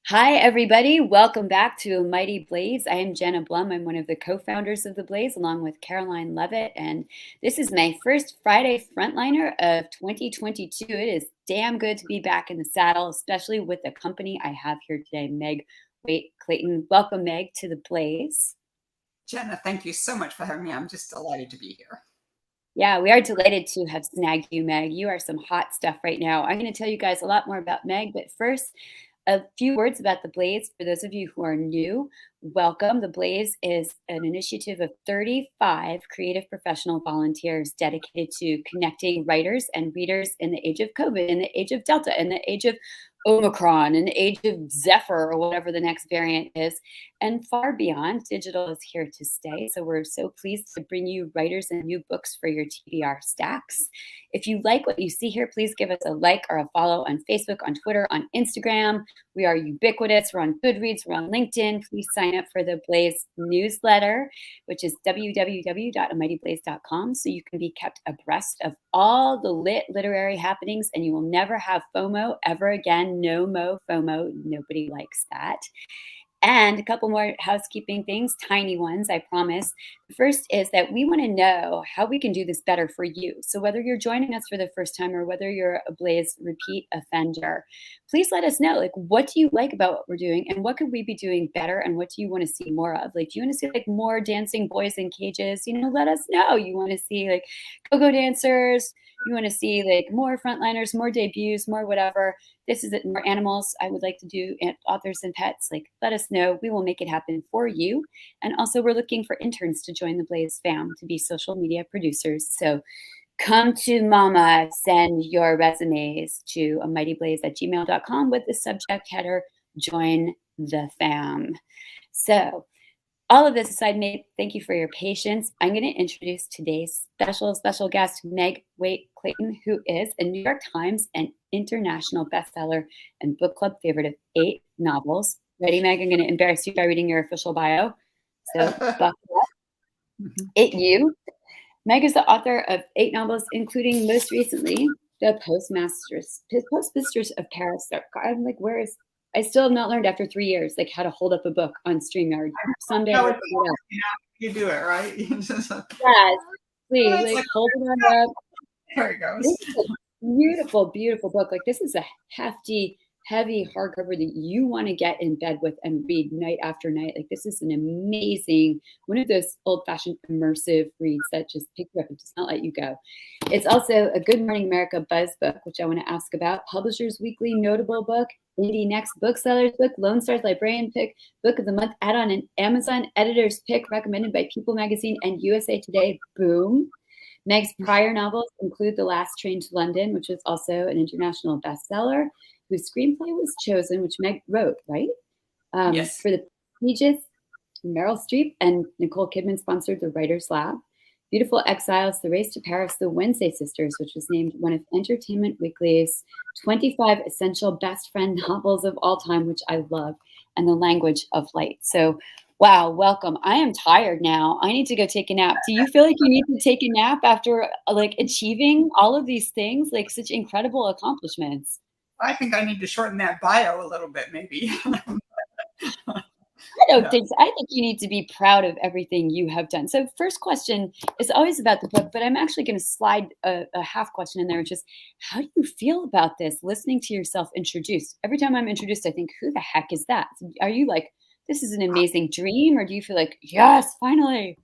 Hi, everybody. Welcome back to A Mighty Blaze. I am Jenna Blum. I'm one of the co-founders of The Blaze, along with Caroline Levitt. And this is my first Friday Frontliner of 2022. It is damn good to be back in the saddle, especially with the company I have here today, Meg Waite Clayton. Welcome, Meg, to The Blaze. Jenna, thank you so much for having me. I'm just delighted to be here. Yeah, we are delighted to have snagged you, Meg. You are some hot stuff right now. I'm going to tell you guys a lot more about Meg, but first, a few words about The Blaze. For those of you who are new, welcome. The Blaze is an initiative of 35 creative professional volunteers dedicated to connecting writers and readers in the age of COVID, in the age of Delta, in the age of Omicron, in the age of Zephyr, or whatever the next variant is, and far beyond. Digital is here to stay. So we're so pleased to bring you writers and new books for your TBR stacks. If you like what you see here, please give us a like or a follow on Facebook, on Twitter, on Instagram. We are ubiquitous. We're on Goodreads. We're on LinkedIn. Please sign up for the Blaze newsletter, which is www.amightyblaze.com, so you can be kept abreast of all the lit literary happenings, and you will never have FOMO ever again. No mo FOMO. Nobody likes that. And a couple more housekeeping things, tiny ones, I promise. The first is that we want to know how we can do this better for you. So whether you're joining us for the first time or whether you're a Blaze repeat offender, please let us know, like, what do you like about what we're doing and what could we be doing better and what do you want to see more of? Like, do you want to see like more dancing boys in cages? Let us know. You want to see like go-go dancers, you want to see like more frontliners, more debuts, more whatever. This is it, more animals. I would like to do authors and pets. Like, let us know. We will make it happen for you. And also, we're looking for interns to join the Blaze fam to be social media producers. So come to mama, send your resumes to amightyblaze@gmail.com with the subject header, join the fam. So all of this aside, Nate, thank you for your patience. I'm going to introduce today's special guest, Meg Waite Clayton, who is a New York Times and international bestseller and book club favorite of 8 novels. Ready, Meg? I'm going to embarrass you by reading your official bio. So buckle up. You. Meg is the author of 8 novels, including most recently, The Postmistress of Paris. I'm like, I still have not learned after 3 years, like, how to hold up a book on StreamYard. Someday, you do it, right? Yes, please, like, hold it on up. There it goes. This is a beautiful, beautiful book. Like, this is a hefty, heavy hardcover that you want to get in bed with and read night after night. Like, this is an amazing, one of those old-fashioned immersive reads that just picks you up and does not let you go. It's also a Good Morning America buzz book, which I want to ask about. Publishers Weekly notable book, Indie Next Booksellers book, Lone Star's Librarian pick, Book of the Month add-on, and Amazon Editor's pick recommended by People Magazine and USA Today. Boom. Meg's prior novels include The Last Train to London, which was also an international bestseller, whose screenplay was chosen, which Meg wrote, right? Yes. For the prestigious Meryl Streep and Nicole Kidman sponsored The Writer's Lab. Beautiful Exiles, The Race to Paris, The Wednesday Sisters, which was named one of Entertainment Weekly's 25 essential best friend novels of all time, which I love, and The Language of Light. So, wow, welcome. I am tired now. I need to go take a nap. Do you feel like you need to take a nap after like achieving all of these things, like such incredible accomplishments? I think I need to shorten that bio a little bit, maybe. I don't think so. I think you need to be proud of everything you have done. So first question is always about the book, but I'm actually going to slide a half question in there, which is, how do you feel about this, listening to yourself introduced? Every time I'm introduced, I think, who the heck is that? Are you like, this is an amazing dream? Or do you feel like, yes, finally?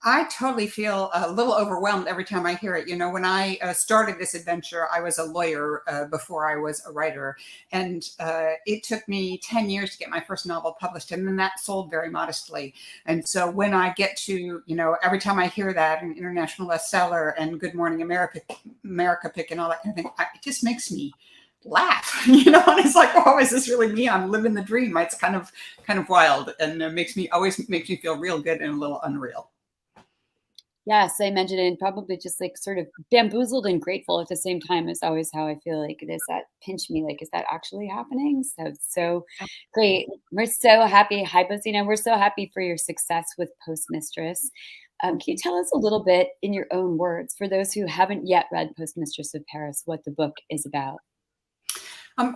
I totally feel a little overwhelmed every time I hear it. When I started this adventure, I was a lawyer before I was a writer. And it took me 10 years to get my first novel published. And then that sold very modestly. And so when I get to, every time I hear that, an international bestseller and Good Morning America pick and all that kind of thing, it just makes me laugh, and it's like, oh, is this really me? I'm living the dream. It's kind of wild, and always makes me feel real good and a little unreal. Yes, I mentioned it, and probably just like sort of bamboozled and grateful at the same time is always how I feel. Like, does that pinch me? Like, is that actually happening? So great. We're so happy. Hi, Bozina. We're so happy for your success with Postmistress. Can you tell us a little bit in your own words, for those who haven't yet read Postmistress of Paris, what the book is about?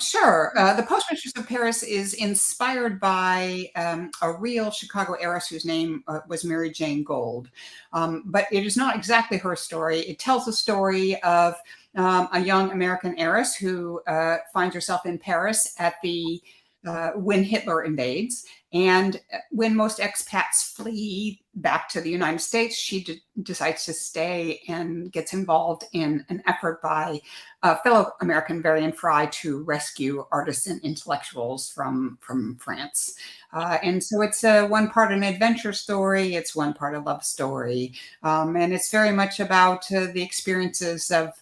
Sure. The Postmistress of Paris is inspired by a real Chicago heiress whose name was Mary Jane Gold. But it is not exactly her story. It tells the story of a young American heiress who finds herself in Paris at the when Hitler invades. And when most expats flee back to the United States, she decides to stay and gets involved in an effort by fellow American Varian Fry to rescue artists and intellectuals from France. And so it's one part an adventure story, it's one part a love story, and it's very much about the experiences of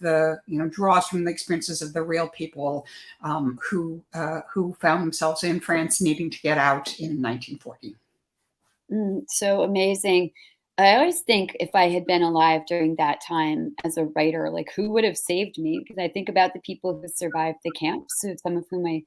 draws from the experiences of the real people who found themselves in France needing to get out in 1940. So amazing. I always think if I had been alive during that time as a writer, like who would have saved me? Because I think about the people who survived the camps, so some of whom I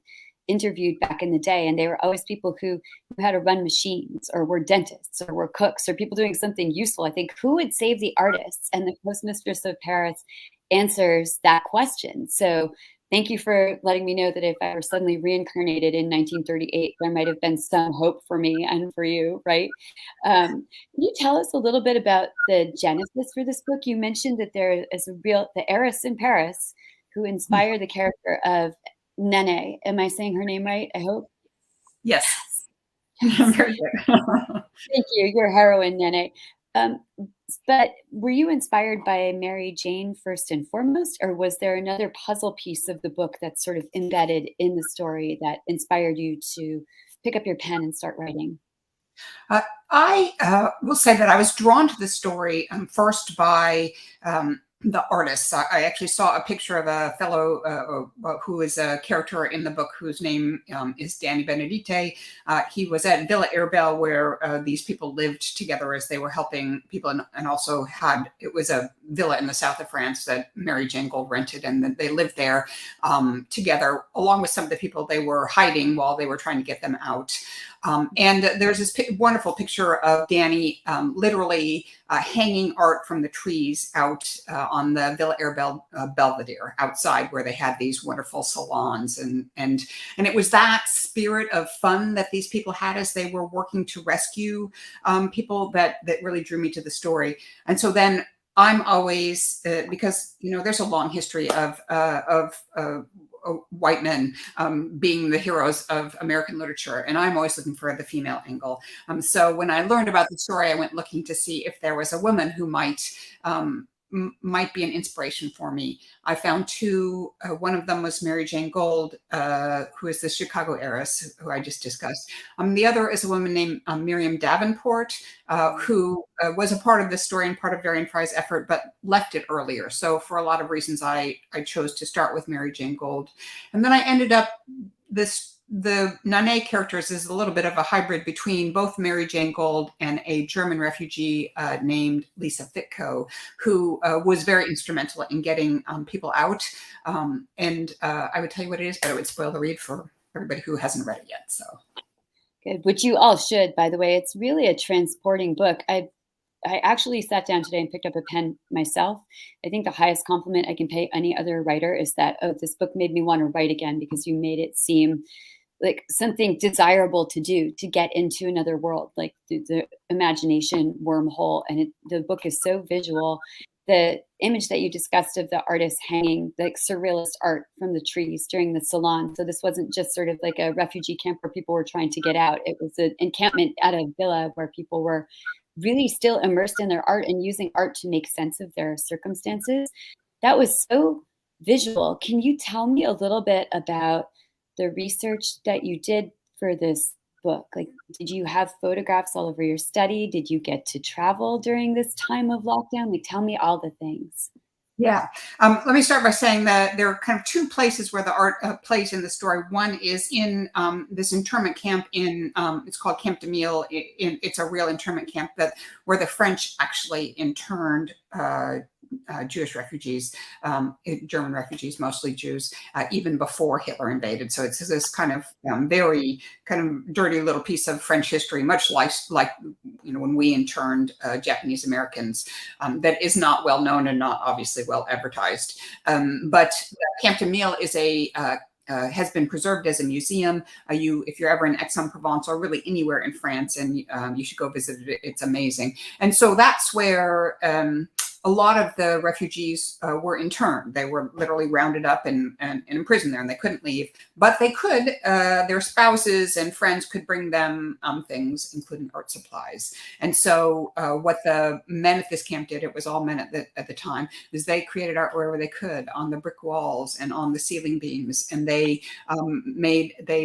interviewed back in the day, and they were always people who had to run machines or were dentists or were cooks or people doing something useful. I think who would save the artists? And the Postmistress of Paris answers that question. So thank you for letting me know that if I were suddenly reincarnated in 1938, there might have been some hope for me and for you, right? Can you tell us a little bit about the genesis for this book? You mentioned that there is the heiress in Paris who inspired the character of Nene. Am I saying her name right? I hope. Yes. Yes. Very good. Thank you. Your heroine, Nene. Um, but were you inspired by Mary Jane first and foremost, or was there another puzzle piece of the book that's sort of embedded in the story that inspired you to pick up your pen and start writing? I will say that I was drawn to the story first by the artists. I actually saw a picture of a fellow who is a character in the book whose name is Danny Benedite. He was at Villa Airbel where these people lived together as they were helping people, and also it was a villa in the south of France that Mary Jane Gold rented, and they lived there together along with some of the people they were hiding while they were trying to get them out. And there's this wonderful picture of Danny literally hanging art from the trees out on the Villa Airbel Belvedere outside where they had these wonderful salons. And it was that spirit of fun that these people had as they were working to rescue people that really drew me to the story. And so then I'm always, because, there's a long history of white men being the heroes of American literature. And I'm always looking for the female angle. So when I learned about the story, I went looking to see if there was a woman who might be an inspiration for me. I found two. One of them was Mary Jane Gold, who is the Chicago heiress, who I just discussed. The other is a woman named Miriam Davenport, who was a part of this story and part of Varian Fry's effort, but left it earlier. So for a lot of reasons, I chose to start with Mary Jane Gold. And then I ended up the Nane characters is a little bit of a hybrid between both Mary Jane Gold and a German refugee named Lisa Fitko, who was very instrumental in getting people out. And I would tell you what it is, but it would spoil the read for everybody who hasn't read it yet. So Good, which you all should, by the way. It's really a transporting book. I actually sat down today and picked up a pen myself. I think the highest compliment I can pay any other writer is that, oh, this book made me want to write again because you made it seem like something desirable to do, to get into another world, like the imagination wormhole. And the book is so visual. The image that you discussed of the artist hanging like surrealist art from the trees during the salon. So this wasn't just sort of like a refugee camp where people were trying to get out. It was an encampment at a villa where people were really still immersed in their art and using art to make sense of their circumstances. That was so visual. Can you tell me a little bit about the research that you did for this book? Like, did you have photographs all over your study? Did you get to travel during this time of lockdown? Like, tell me all the things. yeah. Let me start by saying that there are kind of two places where the art plays in the story. One is in this internment camp it's called Camp de Mille. It's a real internment camp where the French actually interned Jewish refugees, German refugees, mostly Jews, even before Hitler invaded. So it's this kind of very kind of dirty little piece of French history, much like when we interned Japanese Americans, that is not well known and not obviously well advertised. But Camp de Mille is a has been preserved as a museum. If you're ever in Aix-en-Provence or really anywhere in France, and you should go visit it. It's amazing. And so that's where a lot of the refugees were interned. They were literally rounded up and imprisoned there, and they couldn't leave. But they could, their spouses and friends could bring them things, including art supplies. And so what the men at this camp did, it was all men at the time, is they created art wherever they could, on the brick walls and on the ceiling beams. And they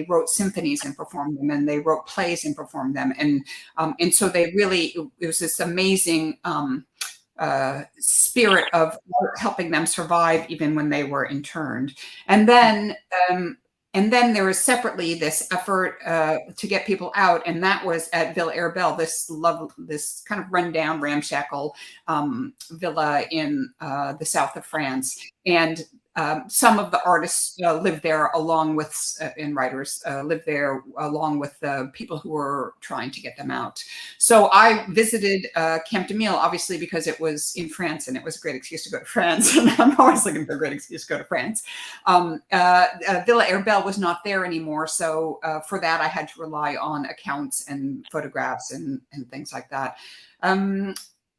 wrote symphonies and performed them, and they wrote plays and performed them. And so they really, it was this amazing spirit of helping them survive even when they were interned. And then there was separately this effort to get people out, and that was at Villa Herbel, this kind of rundown, ramshackle villa in the south of France. And some of the artists lived there along with, and writers lived there along with the people who were trying to get them out. So I visited Camp de Mille, obviously, because it was in France and it was a great excuse to go to France. And I'm always looking for a great excuse to go to France. Villa Herbel was not there anymore. So for that, I had to rely on accounts and photographs and things like that.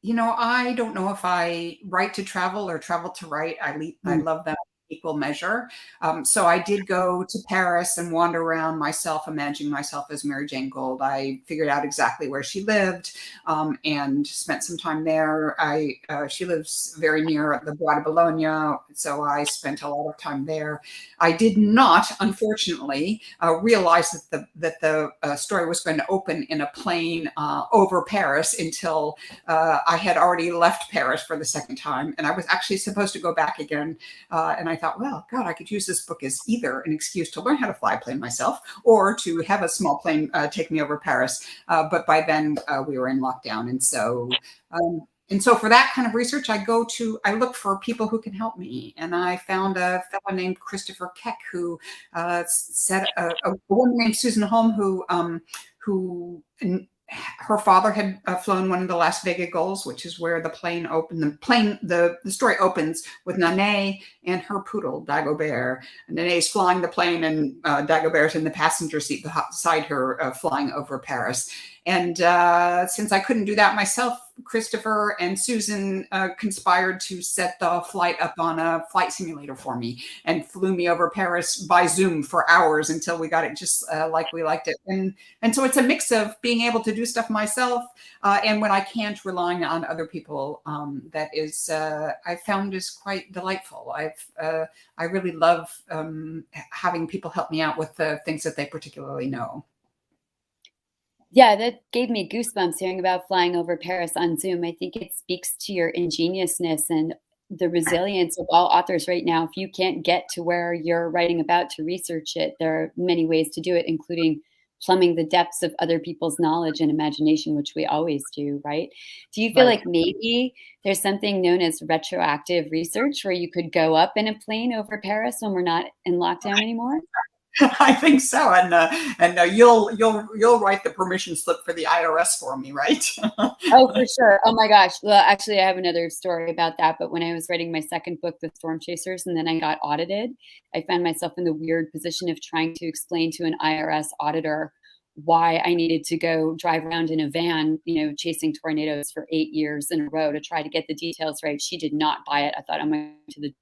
You know, I don't know if I write to travel or travel to write. I love them equal measure. So I did go to Paris and wander around myself, imagining myself as Mary Jane Gold. I figured out exactly where she lived and spent some time there. She lives very near the Bois de Boulogne, so I spent a lot of time there. I did not, unfortunately, realize that the story was going to open in a plane over Paris until I had already left Paris for the second time. And I was actually supposed to go back again. And I thought, well, God, I could use this book as either an excuse to learn how to fly a plane myself or to have a small plane take me over Paris. But by then we were in lockdown. And so for that kind of research, I look for people who can help me. And I found a fellow named Christopher Keck who said a woman named Susan Holm who her father had flown one of the Las Vegas Gulls, which is where the plane opened. The story opens with Nanette and her poodle, Dagobert. And Nanette's flying the plane, and Dagobert's in the passenger seat beside her, flying over Paris. And since I couldn't do that myself, Christopher and Susan conspired to set the flight up on a flight simulator for me and flew me over Paris by Zoom for hours until we got it just like we liked it. And so it's a mix of being able to do stuff myself and when I can't, relying on other people. That is, I found is quite delightful. I really love having people help me out with the things that they particularly know. Yeah, that gave me goosebumps hearing about flying over Paris on Zoom. I think it speaks to your ingeniousness and the resilience of all authors right now. If you can't get to where you're writing about to research it, there are many ways to do it, including plumbing the depths of other people's knowledge and imagination, which we always do, right? Do you feel like maybe there's something known as retroactive research where you could go up in a plane over Paris when we're not in lockdown anymore? I think so, and you'll write the permission slip for the IRS for me, right? Oh, for sure. Oh my gosh. Well, actually, I have another story about that. But when I was writing my second book, The Storm Chasers, and then I got audited, I found myself in the weird position of trying to explain to an IRS auditor why I needed to go drive around in a van, chasing tornadoes for 8 years in a row to try to get the details right. She did not buy it. I thought I'm going to the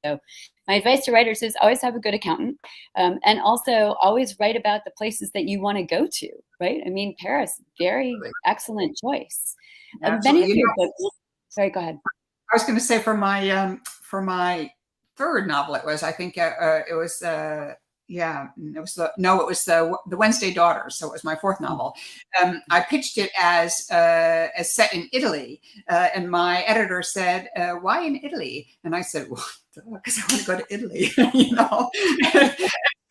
So my advice to writers is always have a good accountant, and also always write about the places that you want to go to, right? I mean, Paris, very excellent choice. Many of your books, sorry, go ahead. I was going to say for my third novel, it was the Wednesday Daughters. So it was my fourth novel. I pitched it as set in Italy, and my editor said, "Why in Italy?" And I said, "Well, because I want to go to Italy."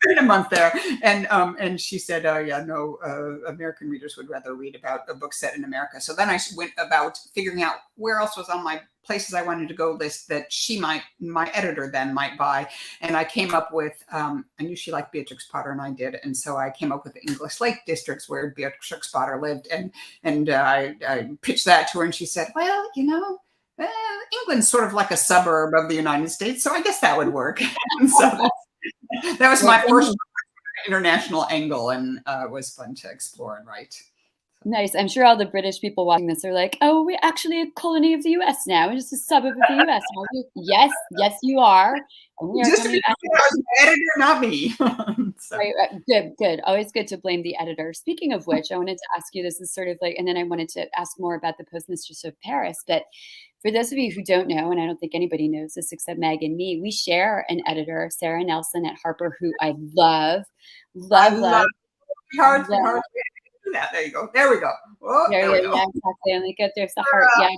Spend a month there, and she said, American readers would rather read about a book set in America. So then I went about figuring out where else was on my places I wanted to go list that my editor then might buy. And I came up with, I knew she liked Beatrix Potter, and I did. And so I came up with the English Lake districts where Beatrix Potter lived. And I pitched that to her, and she said, well, England's sort of like a suburb of the United States, so I guess that would work. And so That was my first international angle, and was fun to explore and write. Nice. I'm sure all the British people watching this are like, "Oh, we're actually a colony of the US now. We're just a suburb of the US, aren't we?" Yes, yes, you are. And we are Just to coming be back. clear, I was the editor, not me. So, Right, right. Good, good. Always good to blame the editor. Speaking of which, I wanted to ask you, this is sort of like, and then I wanted to ask more about the Postmistress of Paris. But for those of you who don't know, and I don't think anybody knows this except Meg and me, we share an editor, Sarah Nelson at Harper, who I love, I love, love love, hard, love. hard. Do that. There you go. There we go. Oh, There there you we go. go. Yeah, exactly. And it goes, there's the heart. Yeah.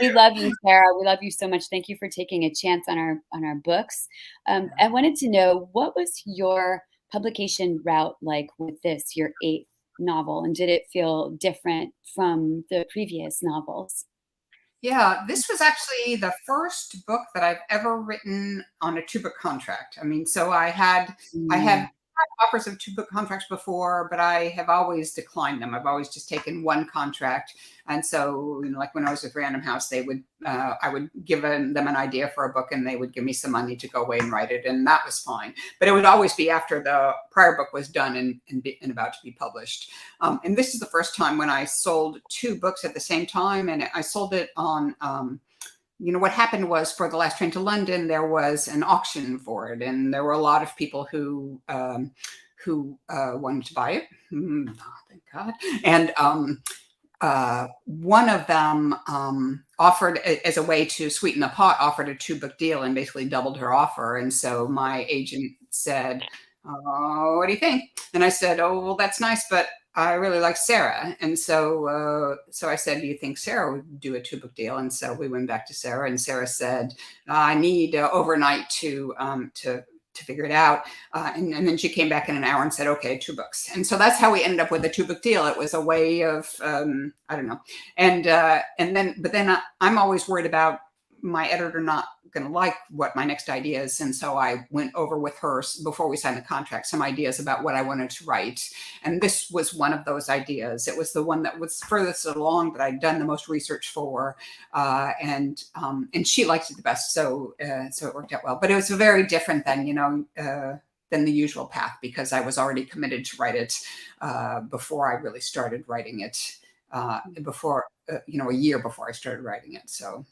We love you, Sarah. We love you so much. Thank you for taking a chance on our books. I wanted to know, what was your publication route like with this, your eighth novel, and did it feel different from the previous novels? Yeah, this was actually the first book that I've ever written on a two-book contract. I mean, so I had Mm, offers of two-book contracts before, but I have always declined them. I've always just taken one contract. And so, like when I was with Random House, I would give them an idea for a book, and they would give me some money to go away and write it, and that was fine. But it would always be after the prior book was done and about to be published. And this is the first time when I sold two books at the same time, and I sold it on. What happened was, for The Last Train to London, there was an auction for it, and there were a lot of people who wanted to buy it. Oh, thank God. And one of them offered, as a way to sweeten the pot, offered a two-book deal and basically doubled her offer. And so my agent said, "Oh, what do you think?" And I said, "Oh, well, that's nice, but I really like Sarah." And so I said, "Do you think Sarah would do a two-book deal?" And so we went back to Sarah, and Sarah said, "I need overnight to figure it out." And then she came back in an hour and said, "Okay, two books." And so that's how we ended up with a two-book deal. It was a way of, I don't know. But then I'm always worried about my editor not going to like what my next idea is. And so I went over with her, before we signed the contract, some ideas about what I wanted to write. And this was one of those ideas. It was the one that was furthest along, that I'd done the most research for. And she liked it the best. So it worked out well. But it was very different than the usual path, because I was already committed to write it before I really started writing it, a year before I started writing it. So.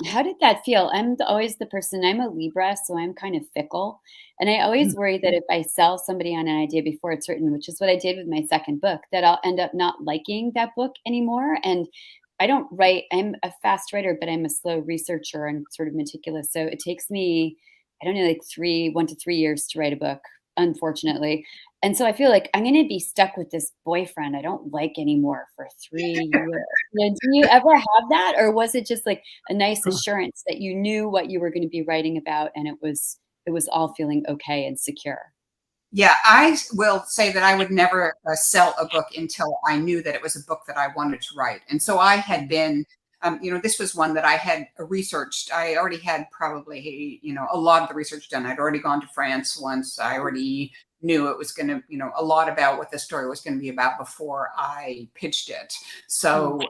How did that feel? Always the person, I'm a Libra, so I'm kind of fickle. And I always worry that if I sell somebody on an idea before it's written, which is what I did with my second book, that I'll end up not liking that book anymore. And I don't write, I'm a fast writer, but I'm a slow researcher and sort of meticulous. So it takes me, I don't know, like 1 to 3 years to write a book, unfortunately. And so I feel like I'm going to be stuck with this boyfriend I don't like anymore for 3 years. Do you ever have that? Or was it just like a nice assurance that you knew what you were going to be writing about, and it was all feeling okay and secure? Yeah, I will say that I would never sell a book until I knew that it was a book that I wanted to write. And so I had been, this was one that I had researched. I already had probably, a lot of the research done. I'd already gone to France once. I already knew it was going to, a lot about what the story was going to be about before I pitched it. So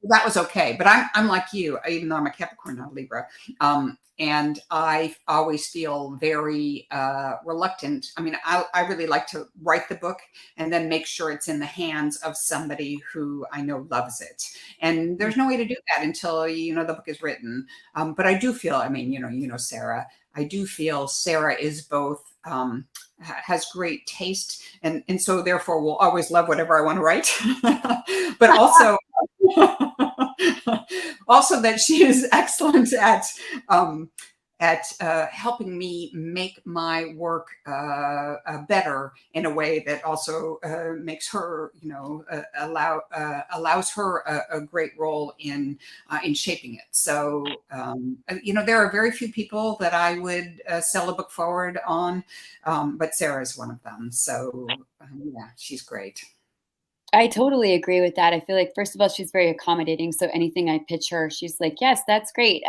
that was okay. But I'm like you, even though I'm a Capricorn, not a Libra. And I always feel very reluctant. I mean, I really like to write the book and then make sure it's in the hands of somebody who I know loves it. And there's no way to do that until, the book is written. But I do feel, I mean, Sarah, I do feel Sarah is both, has great taste, and so therefore will always love whatever I want to write. But also, also that she is excellent at helping me make my work better in a way that also makes her, allows her a great role in shaping it. So, there are very few people that I would sell a book forward on, but Sarah is one of them. So, yeah, she's great. I totally agree with that. I feel like, first of all, she's very accommodating. So anything I pitch her, she's like, "Yes, that's great."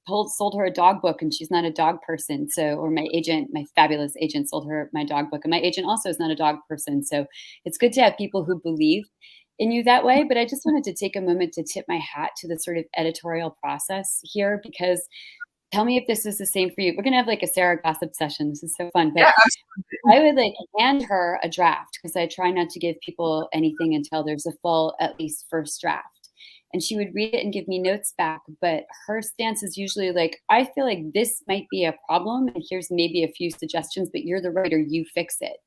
Sold her a dog book, and she's not a dog person. So, or my agent, my fabulous agent, sold her my dog book, and my agent also is not a dog person. So it's good to have people who believe in you that way. But I just wanted to take a moment to tip my hat to the sort of editorial process here, because tell me if this is the same for you. We're gonna have like a Sarah gossip session. This is so fun. But Yeah, absolutely. I would like hand her a draft because I try not to give people anything until there's a full, at least first draft. And she would read it and give me notes back. But her stance is usually like, I feel like this might be a problem. And here's maybe a few suggestions, but you're the writer, you fix it.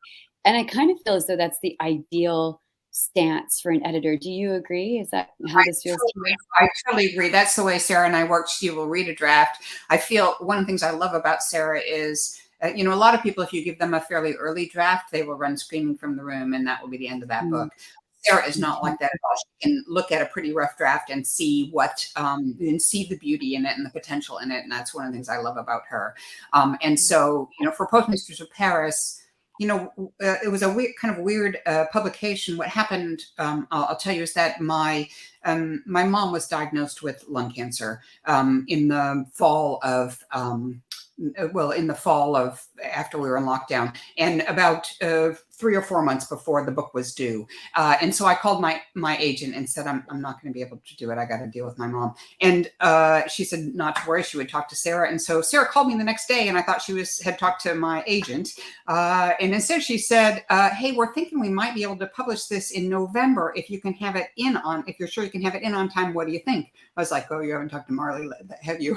And I kind of feel as though that's the ideal stance for an editor. Do you agree? Is that how this feels to you? I totally agree. That's the way Sarah and I work. She will read a draft. I feel one of the things I love about Sarah is, you know, a lot of people, if you give them a fairly early draft, they will run screaming from the room and that will be the end of that Mm, book. Sarah is not mhm, like that at all. She can look at a pretty rough draft and see and see the beauty in it and the potential in it. And that's one of the things I love about her. And so, you know, for Postmistress of Paris, you know, it was a weird, kind of weird publication. What happened, I'll tell you, is that my mom was diagnosed with lung cancer in the fall of after we were in lockdown, and about 3 or 4 months before the book was due. And so I called my agent and said, I'm not going to be able to do it. I got to deal with my mom. And she said not to worry. She would talk to Sarah. And so Sarah called me the next day, and I thought she had talked to my agent. And instead she said, hey, we're thinking we might be able to publish this in November if you can have it if you're sure you can have it in on time. What do you think? I was like, oh, you haven't talked to Marley, have you?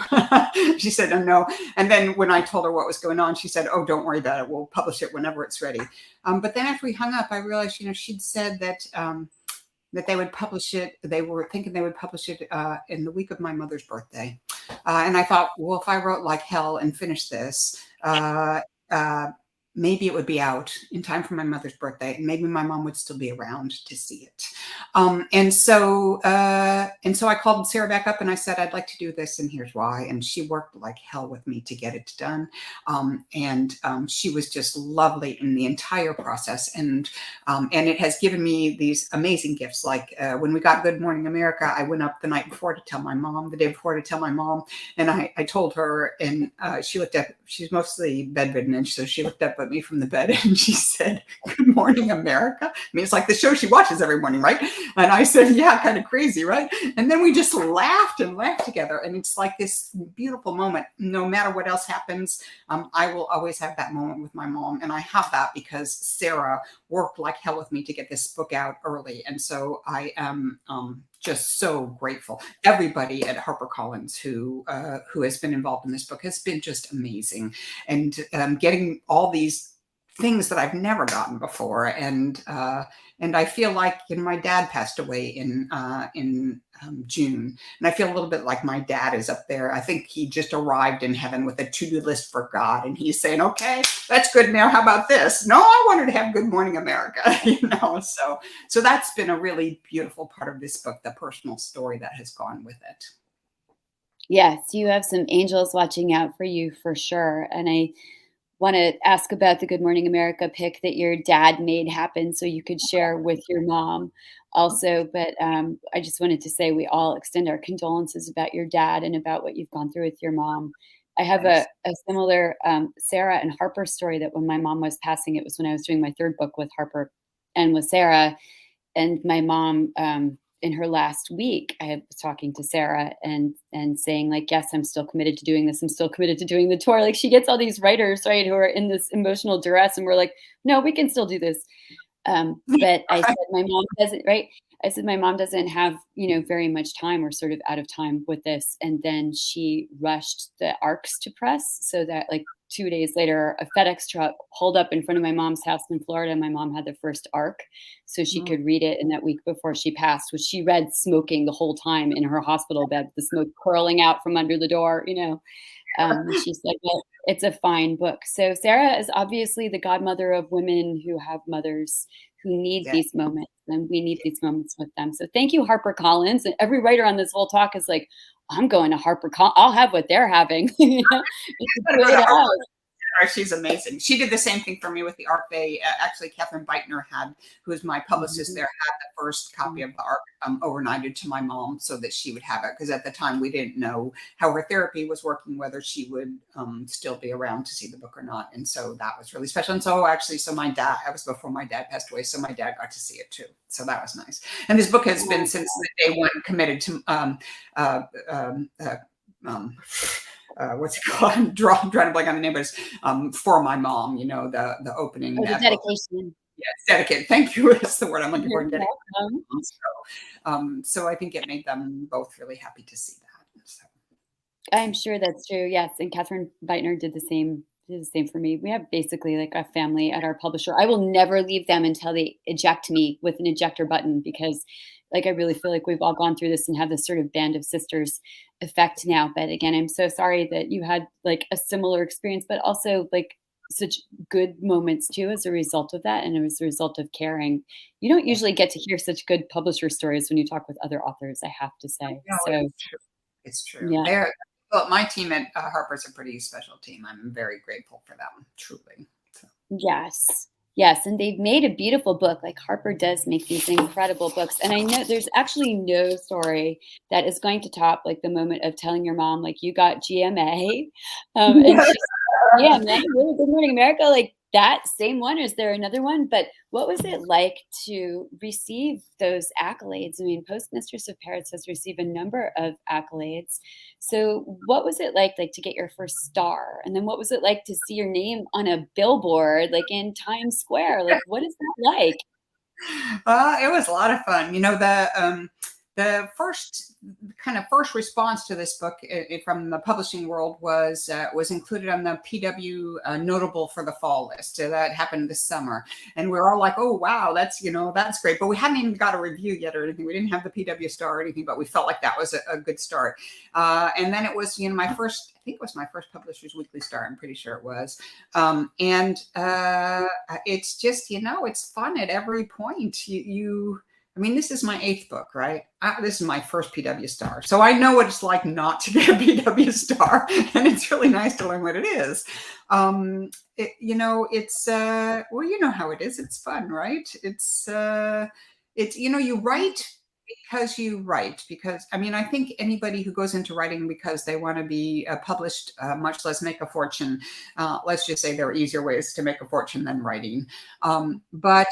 She said, oh, no. And then when I told her what was going on, she said, oh, don't worry about it. We'll publish it whenever it's ready. But then after we hung up, I realized, you know, she'd said that that they would publish it. They were thinking they would publish it in the week of my mother's birthday. And I thought, well, if I wrote like hell and finished this, uh, maybe it would be out in time for my mother's birthday, and maybe my mom would still be around to see it. And so I called Sarah back up and I said, I'd like to do this, and here's why. And she worked like hell with me to get it done. She was just lovely in the entire process. And it has given me these amazing gifts. Like when we got Good Morning America, I went up the night before to tell my mom, the day before to tell my mom. And I told her, and she looked up, she's mostly bedridden. And so she looked up at me from the bed and she said, Good Morning America. I mean, it's like the show she watches every morning, right? And I said, yeah, kind of crazy, right? And then we just laughed and laughed together. And it's like this beautiful moment. No matter what else happens, I will always have that moment with my mom. And I have that because Sarah worked like hell with me to get this book out early. And so I am just so grateful. Everybody at HarperCollins who has been involved in this book has been just amazing. And getting all these things that I've never gotten before. And I feel like, you know, my dad passed away in June, and I feel a little bit like my dad is up there. I think he just arrived in heaven with a to-do list for God, and he's saying, okay, that's good. Now, how about this? No, I wanted to have Good Morning America, you know. So that's been a really beautiful part of this book, the personal story that has gone with it. yes, you have some angels watching out for you for sure. And I want to ask about the Good Morning America pick that your dad made happen so you could share with your mom also. But I just wanted to say we all extend our condolences about your dad and about what you've gone through with your mom. I have Thanks. a similar Sarah and Harper story that when my mom was passing, it was when I was doing my third book with Harper and with Sarah. And my mom, in her last week, I was talking to Sarah and saying like, yes, I'm still committed to doing this. I'm still committed to doing the tour. Like she gets all these writers, right, who are in this emotional duress, and we're like, no, we can still do this. But I said my mom doesn't, right? I said my mom doesn't have, you know, very much time. We're sort of out of time with this. And then she rushed the ARCs to press so that like 2 days later, a FedEx truck pulled up in front of my mom's house in Florida. My mom had the first ARC so she Mm. could read it. And that week before she passed, which she read smoking the whole time in her hospital bed, the smoke curling out from under the door, you know. And she said, well, it's a fine book. So Sarah is obviously the godmother of women who have mothers who need Yeah. these moments, and we need these moments with them. So thank you, HarperCollins. And every writer on this whole talk is like, I'm going to HarperCollins. I'll have what they're having. You know, it's a Go good to house. She's amazing. She did the same thing for me with the ARC. They actually, Catherine Beitner who is my publicist there, had the first copy of the ARC overnighted to my mom so that she would have it. Because at the time we didn't know how her therapy was working, whether she would still be around to see the book or not. And so that was really special. And so actually, my dad, I was before my dad passed away, so my dad got to see it too. So that was nice. And this book has been since the day one committed to um, what's it called? I'm drawing a blank on the name, but it's For My Mom, you know, the opening Oh, the that book. dedication. Yes, dedicated. Thank you. That's the word I'm looking for. You're Dedicated. welcome. So I think it made them both really happy to see that. So. I'm sure that's true, yes, and Catherine Beitner did the same for me. We have basically like a family at our publisher. I will never leave them until they eject me with an ejector button because, like, I really feel like we've all gone through this and have this sort of band of sisters effect now. But again, I'm so sorry that you had like a similar experience, but also like such good moments too as a result of that and as a result of caring. You don't usually get to hear such good publisher stories when you talk with other authors, I have to say. No, So, it's true. It's true. yeah. Well, my team at Harper's a pretty special team. I'm very grateful for them, truly. So. Yes. Yes, and they've made a beautiful book. Like Harper does make these incredible books. And I know there's actually no story that is going to top like the moment of telling your mom, like, you got GMA. And she's yeah, man, really Good Morning America, like that same one. Is there another one? But what was it like to receive those accolades? I mean, Postmistress of Paris has received a number of accolades. So what was it like to get your first star? And then what was it like to see your name on a billboard, like in Times Square? Like, what is that like? It was a lot of fun. You know, the first response to this book from the publishing world was included on the PW notable for the fall list. That happened this summer, and we were all like, "Oh wow, that's great." But we hadn't even got a review yet or anything. We didn't have the PW star or anything, but we felt like that was a good start. And then it was my first. I think it was my first Publishers Weekly star. I'm pretty sure it was. It's just it's fun at every point. I mean, this is my 8th book, right? This is my first PW star. So I know what it's like not to get a PW star. And it's really nice to learn what it is. It's, well, you know how it is. It's fun, right? You write because I mean, I think anybody who goes into writing because they want to be published, much less make a fortune, let's just say there are easier ways to make a fortune than writing. But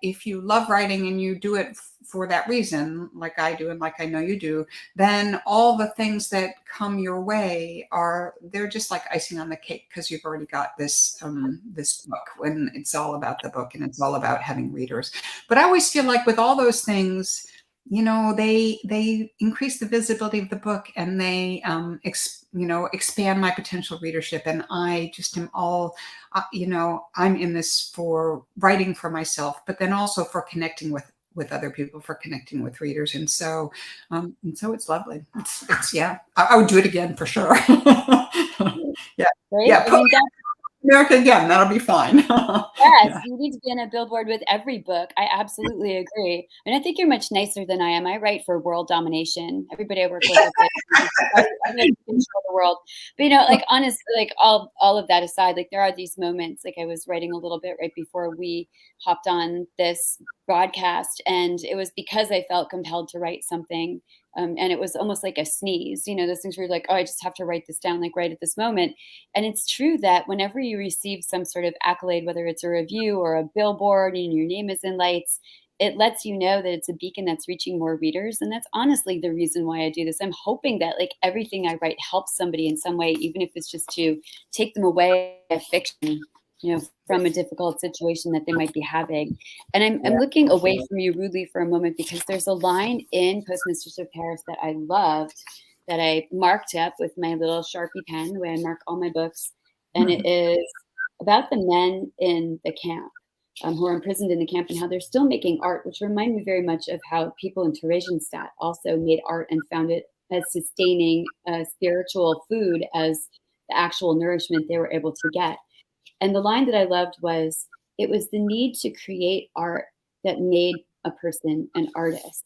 if you love writing and you do it for that reason, like I do and like I know you do, then all the things that come your way they're just like icing on the cake because you've already got this book, when it's all about the book and it's all about having readers. But I always feel like with all those things, they increase the visibility of the book and they expand my potential readership. And I just am all I'm in this for writing for myself, but then also for connecting with other people, for connecting with readers. And so it's lovely. It's yeah, I would do it again for sure. Yeah. Right? Yeah. I mean, America again, that'll be fine. yes, Yeah. you need to be on a billboard with every book. I absolutely agree. And I think you're much nicer than I am. I write for world domination. Everybody I work with is like, I like to control the world. But like honestly, like all of that aside, like there are these moments, like I was writing a little bit right before we hopped on this broadcast, and it was because I felt compelled to write something. And it was almost like a sneeze, those things where you're like, oh, I just have to write this down, like right at this moment. And it's true that whenever you receive some sort of accolade, whether it's a review or a billboard and your name is in lights, it lets you know that it's a beacon that's reaching more readers. And that's honestly the reason why I do this. I'm hoping that like everything I write helps somebody in some way, even if it's just to take them away of fiction, from a difficult situation that they might be having. And I'm looking away from you rudely for a moment because there's a line in Postmistress of Paris that I loved, that I marked up with my little Sharpie pen, the way I mark all my books. And it is about the men in the camp who are imprisoned in the camp and how they're still making art, which remind me very much of how people in Theresienstadt also made art and found it as sustaining spiritual food as the actual nourishment they were able to get. And the line that I loved was, it was the need to create art that made a person an artist.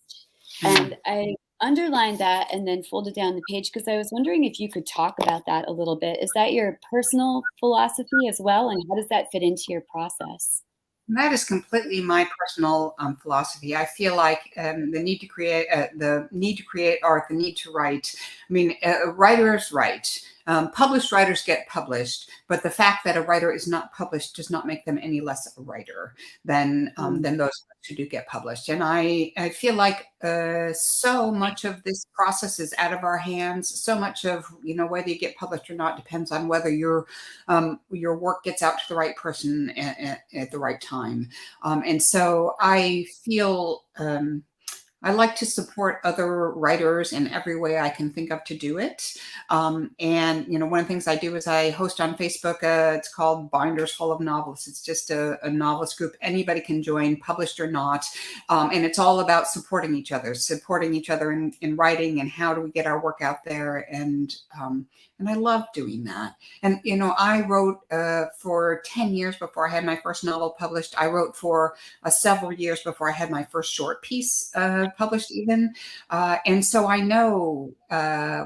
And I underlined that and then folded down the page because I was wondering if you could talk about that a little bit. Is that your personal philosophy as well? And how does that fit into your process? That is completely my personal philosophy. I feel like the need to create art, the need to write. I mean, writers write. Published writers get published, but the fact that a writer is not published does not make them any less a writer than those who do get published. And I feel like so much of this process is out of our hands. So much of, you know, whether you get published or not depends on whether your work gets out to the right person at the right time. And so I feel I like to support other writers in every way I can think of to do it. And, you know, one of the things I do is I host on Facebook, it's called Binders Full of Novelists. It's just a novelist group. Anybody can join, published or not. And it's all about supporting each other in writing and how do we get our work out there. And I love doing that. And, you know, I wrote for 10 years before I had my first novel published. I wrote for several years before I had my first short piece published even. And so I know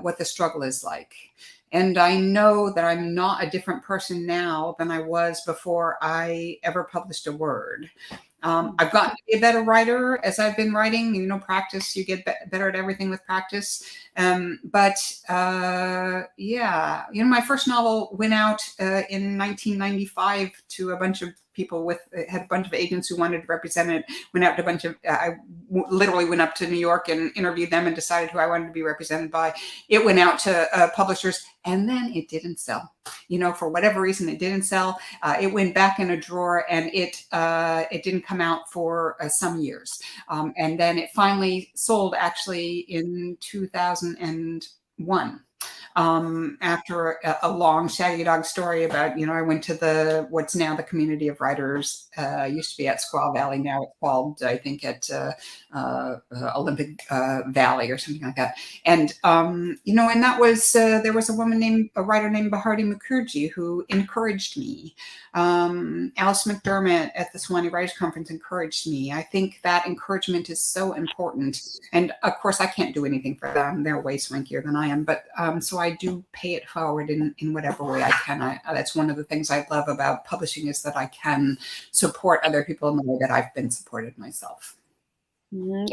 what the struggle is like. And I know that I'm not a different person now than I was before I ever published a word. I've gotten to be a better writer as I've been writing. You know, practice, you get better at everything with practice. But yeah, you know, my first novel went out in 1995 to a bunch of people had a bunch of agents who wanted to represent it, went out to a bunch of, I literally went up to New York and interviewed them and decided who I wanted to be represented by. It went out to publishers and then it didn't sell. You know, for whatever reason, it didn't sell. It went back in a drawer and it didn't come out for some years. And then it finally sold actually in 2001. After a long shaggy dog story about, you know, I went to what's now the Community of Writers, used to be at Squaw Valley. Now it's called, I think, at Olympic Valley or something like that. And, you know, and that was, there was a writer named Bharti Mukherjee who encouraged me. Alice McDermott at the Sewanee Writers Conference encouraged me. I think that encouragement is so important. And of course, I can't do anything for them. They're way swankier than I am. But so I do pay it forward in whatever way I can. That's one of the things I love about publishing is that I can support other people in the way that I've been supported myself.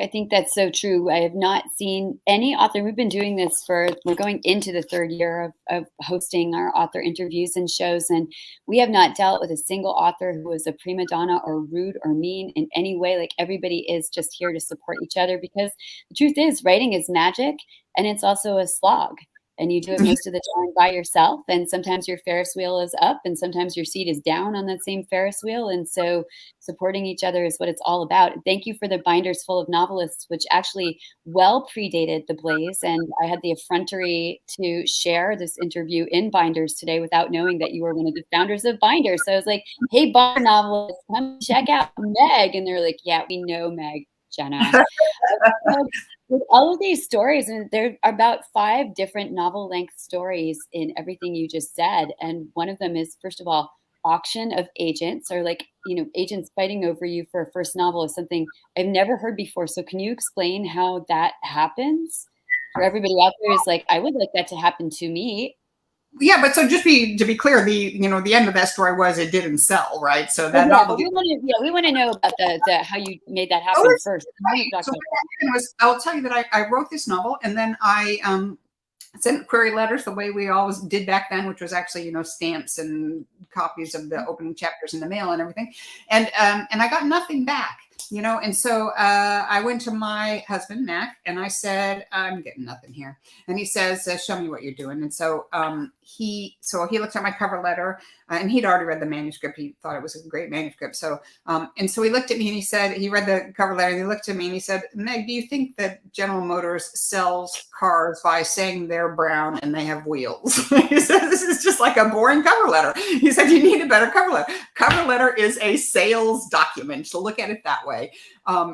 I think that's so true. I have not seen any author. We've been doing this we're going into the third year of hosting our author interviews and shows, and we have not dealt with a single author who was a prima donna or rude or mean in any way. Like, everybody is just here to support each other, because the truth is, writing is magic and it's also a slog. And you do it most of the time by yourself. And sometimes your Ferris wheel is up and sometimes your seat is down on that same Ferris wheel. And so supporting each other is what it's all about. Thank you for the Binders Full of Novelists, which actually well predated the Blaze. And I had the effrontery to share this interview in Binders today without knowing that you were one of the founders of Binders. So I was like, hey, Binder novelists, come check out Meg. And they're like, yeah, we know Meg, Jenna. With all of these stories, and there are about 5 different novel-length stories in everything you just said. And one of them is, first of all, auction of agents, or like, you know, agents fighting over you for a first novel is something I've never heard before. So can you explain how that happens for everybody out there? Is like, I would like that to happen to me. Yeah, but so just to be clear, the end of that story was it didn't sell, right? So that novel. We want to know about the how you made that happen first. Right. So what happened was, I'll tell you that I wrote this novel and then I sent query letters the way we always did back then, which was actually, you know, stamps and copies of the opening chapters in the mail and everything, and I got nothing back. You know, and so I went to my husband, Mac, and I said, I'm getting nothing here. And he says, show me what you're doing. And so he looked at my cover letter and he'd already read the manuscript. He thought it was a great manuscript. So, and so he looked at me and he said, he read the cover letter and he looked at me and he said, Meg, do you think that General Motors sells cars by saying they're brown and they have wheels? He said, this is just like a boring cover letter. He said, you need a better cover letter. Cover letter is a sales document. So look at it that way.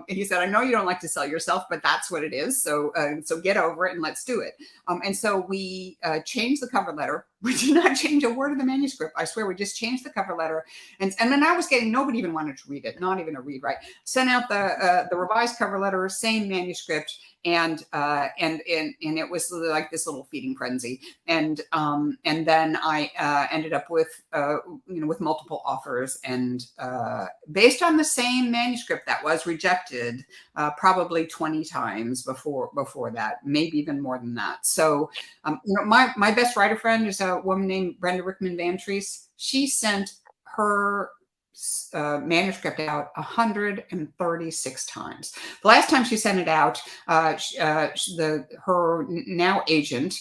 He said, I know you don't like to sell yourself, but that's what it is. So, so get over it and let's do it. And so we changed the cover letter, We did not change a word of the manuscript. I swear, we just changed the cover letter. And then I was getting, nobody even wanted to read it, not even a read, right? Sent out the revised cover letter, same manuscript. And it was like this little feeding frenzy. And then I ended up with, with multiple offers, and based on the same manuscript that was rejected, probably 20 times before that, maybe even more than that. So, my best writer friend is a woman named Brenda Rickman Vantrease. She sent her manuscript out 136 times. The last time she sent it out, her now agent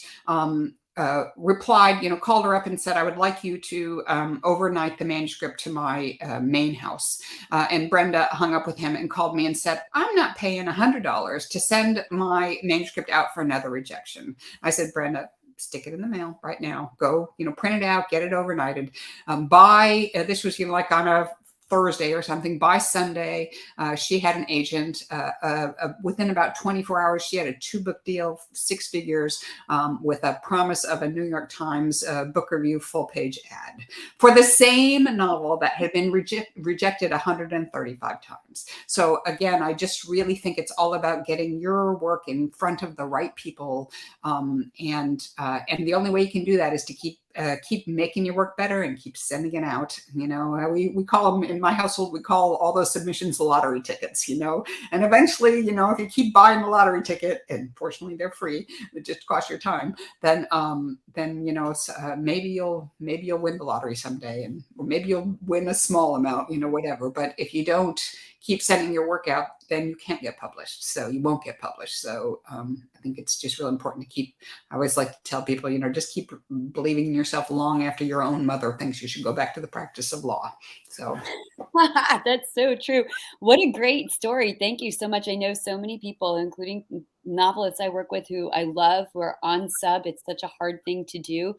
replied, called her up and said, I would like you to overnight the manuscript to my main house. And Brenda hung up with him and called me and said, I'm not paying $100 to send my manuscript out for another rejection. I said, Brenda, stick it in the mail right now. Go, print it out, get it overnighted. This was like on a Thursday or something. By Sunday, she had an agent. Within about 24 hours, she had a 2-book deal, 6 figures, with a promise of a New York Times book review full-page ad for the same novel that had been rejected 135 times. So again, I just really think it's all about getting your work in front of the right people, and the only way you can do that is to keep making your work better and keep sending it out. We call them, in my household, we call all those submissions lottery tickets, and eventually, if you keep buying the lottery ticket, and fortunately they're free, it just costs your time, then maybe you'll win the lottery someday, or maybe you'll win a small amount, whatever. But if you don't keep sending your work out, then you can't get published. So you won't get published. So I think it's just really important to I always like to tell people, just keep believing in yourself long after your own mother thinks you should go back to the practice of law. So that's so true. What a great story. Thank you so much. I know so many people, including novelists I work with who I love, who are on sub. It's such a hard thing to do,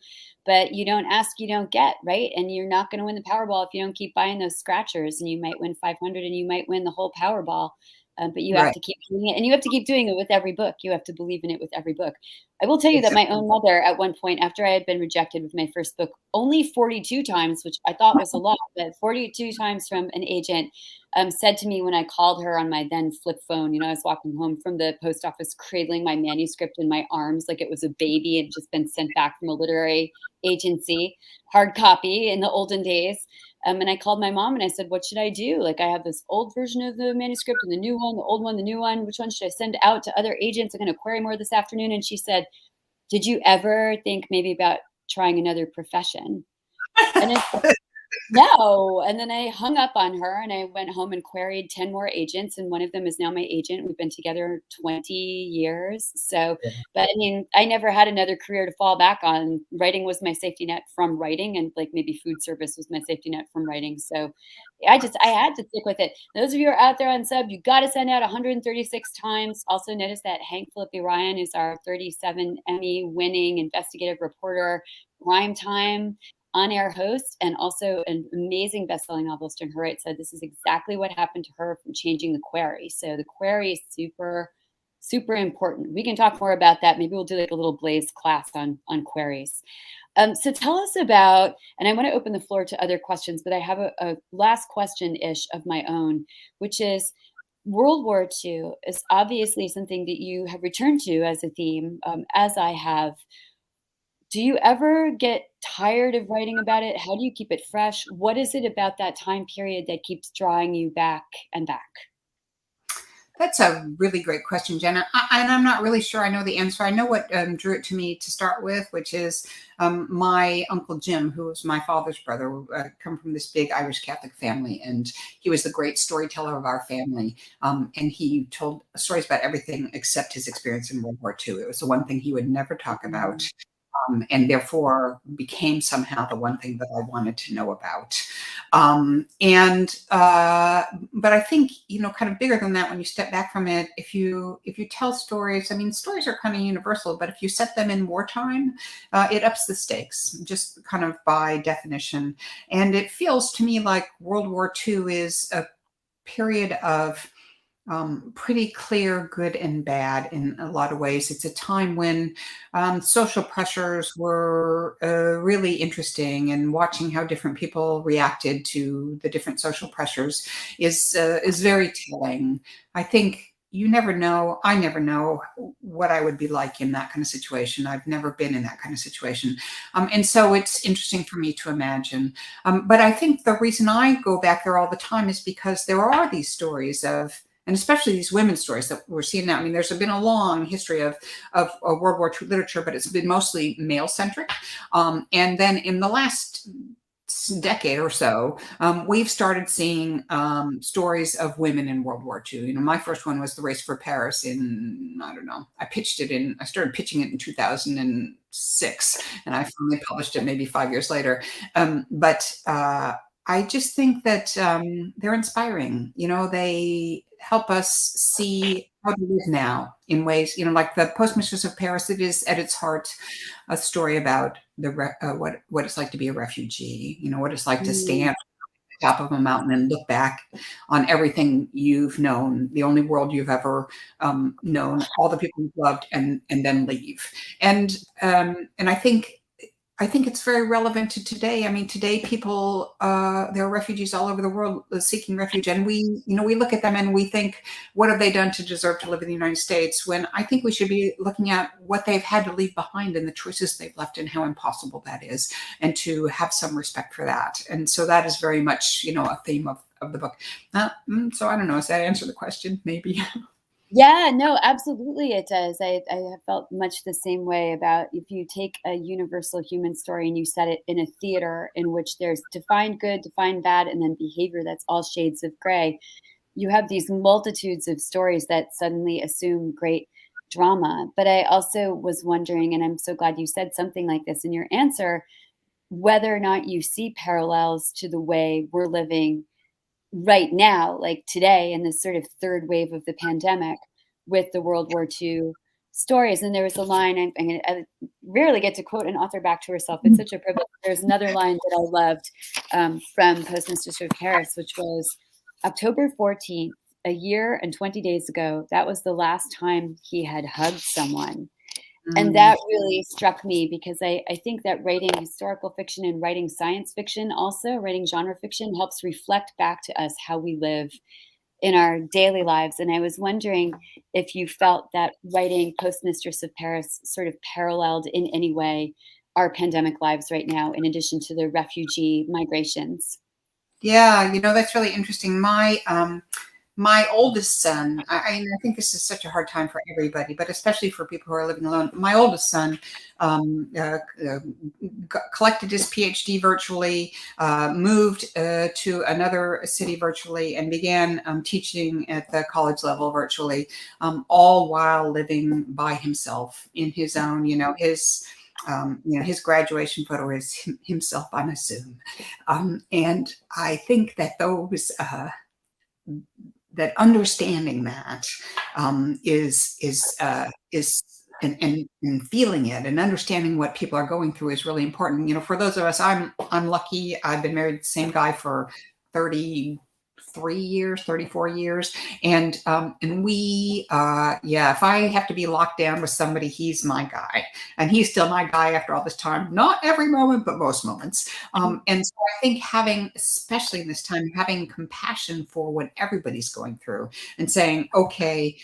but you don't ask, you don't get, right? And you're not going to win the Powerball if you don't keep buying those scratchers, and you might win 500 and you might win the whole Powerball. But you have right. to keep doing it, and you have to keep doing it with every book. You have to believe in it with every book. I will tell you that my own mother, at one point, after I had been rejected with my first book, only 42 times, which I thought was a lot, but 42 times from an agent, said to me when I called her on my then flip phone, I was walking home from the post office, cradling my manuscript in my arms like it was a baby and just been sent back from a literary agency, hard copy in the olden days. And I called my mom and I said, what should I do? Like, I have this old version of the manuscript and the new one, the old one, the new one. Which one should I send out to other agents? I'm going to query more this afternoon. And she said, did you ever think maybe about trying another profession? And I said, no. And then I hung up on her and I went home and queried 10 more agents. And one of them is now my agent. We've been together 20 years. So, but I mean, I never had another career to fall back on. Writing was my safety net from writing, and like maybe food service was my safety net from writing. So I had to stick with it. Those of you who are out there on sub, you got to send out 136 times. Also notice that Hank Phillippe Ryan is our 37 Emmy winning investigative reporter, prime time on-air host, and also an amazing best-selling novelist in her right, said this is exactly what happened to her from changing the query. So the query is super, super important. We can talk more about that. Maybe we'll do like a little Blaze class on queries. So tell us about, and I want to open the floor to other questions, but I have a last question-ish of my own, which is, World War II is obviously something that you have returned to as a theme, as I have. Do you ever get tired of writing about it? How do you keep it fresh? What is it about that time period that keeps drawing you back and back? That's a really great question, Jenna. And I'm not really sure I know the answer. I know what drew it to me to start with, which is my Uncle Jim, who was my father's brother, come from this big Irish Catholic family. And he was the great storyteller of our family. And he told stories about everything except his experience in World War II. It was the one thing he would never talk about. And therefore became somehow the one thing that I wanted to know about. But I think, kind of bigger than that, when you step back from it, if you tell stories, I mean, stories are kind of universal, but if you set them in wartime, it ups the stakes, just kind of by definition. And it feels to me like World War II is a period of pretty clear good and bad in a lot of ways. It's a time when social pressures were really interesting, and watching how different people reacted to the different social pressures is very telling. I think you never know. I never know what I would be like in that kind of situation. I've never been in that kind of situation. And so it's interesting for me to imagine. But I think the reason I go back there all the time is because there are these stories of, and especially these women's stories that we're seeing now. I mean, there's been a long history of World War II literature, but it's been mostly male-centric. And then in the last decade or so, we've started seeing stories of women in World War II. You know, my first one was The Race for Paris in, I don't know, I started pitching it in 2006, and I finally published it maybe 5 years later. But I just think that they're inspiring. You know, they help us see how to live now in ways, you know, like the Postmistress of Paris. It is at its heart a story about what it's like to be a refugee. You know, what it's like to stand at the top of a mountain and look back on everything you've known, the only world you've ever known, all the people you've loved, and then leave. And I think it's very relevant to today. I mean, today people, there are refugees all over the world seeking refuge, and we look at them and we think, what have they done to deserve to live in the United States? When I think we should be looking at what they've had to leave behind and the choices they've left and how impossible that is, and to have some respect for that. And so that is very much, you know, a theme of the book. So I don't know, does that answer the question? Maybe. Yeah, no, absolutely it does. I have felt much the same way about if you take a universal human story and you set it in a theater in which there's defined good, defined bad, and then behavior that's all shades of gray, you have these multitudes of stories that suddenly assume great drama. But I also was wondering, and I'm so glad you said something like this in your answer, whether or not you see parallels to the way we're living right now, like today, in this sort of third wave of the pandemic with the World War II stories. And there was a line, I rarely get to quote an author back to herself. It's such a privilege. There's another line that I loved from Postmistress of Paris, which was October 14th, a year and 20 days ago. That was the last time he had hugged someone. And that really struck me because I think that writing historical fiction and writing science fiction, also writing genre fiction, helps reflect back to us how we live in our daily lives. And I was wondering if you felt that writing Postmistress of Paris sort of paralleled in any way our pandemic lives right now, in addition to the refugee migrations. Yeah, you know, that's really interesting. My oldest son, I think this is such a hard time for everybody, but especially for people who are living alone. My oldest son collected his PhD virtually, moved to another city virtually, and began teaching at the college level virtually, all while living by himself in his own, his graduation photo is himself on a Zoom. And I think that that understanding that is and feeling it and understanding what people are going through is really important. You know, for those of us, I'm lucky. I've been married to the same guy for 34 years. And we, if I have to be locked down with somebody, he's my guy, and he's still my guy after all this time, not every moment, but most moments. And so I think especially in this time, having compassion for what everybody's going through and saying, okay,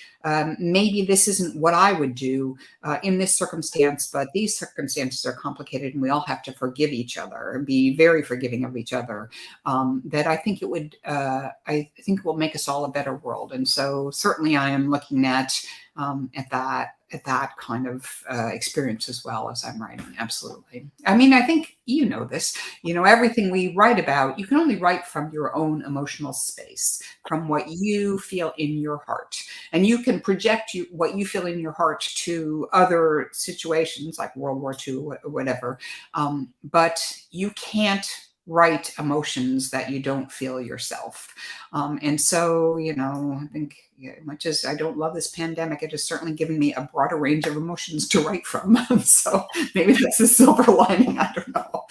maybe this isn't what I would do in this circumstance, but these circumstances are complicated and we all have to forgive each other and be very forgiving of each other. That I think I think it will make us all a better world. And so certainly I am looking at that kind of experience as well as I'm writing. Absolutely. I mean, I think you know this, everything we write about, you can only write from your own emotional space, from what you feel in your heart. And you can project what you feel in your heart to other situations like World War II or whatever. But you can't write emotions that you don't feel yourself. And so, I think much as I don't love this pandemic, it has certainly given me a broader range of emotions to write from. So maybe that's a silver lining. I don't know.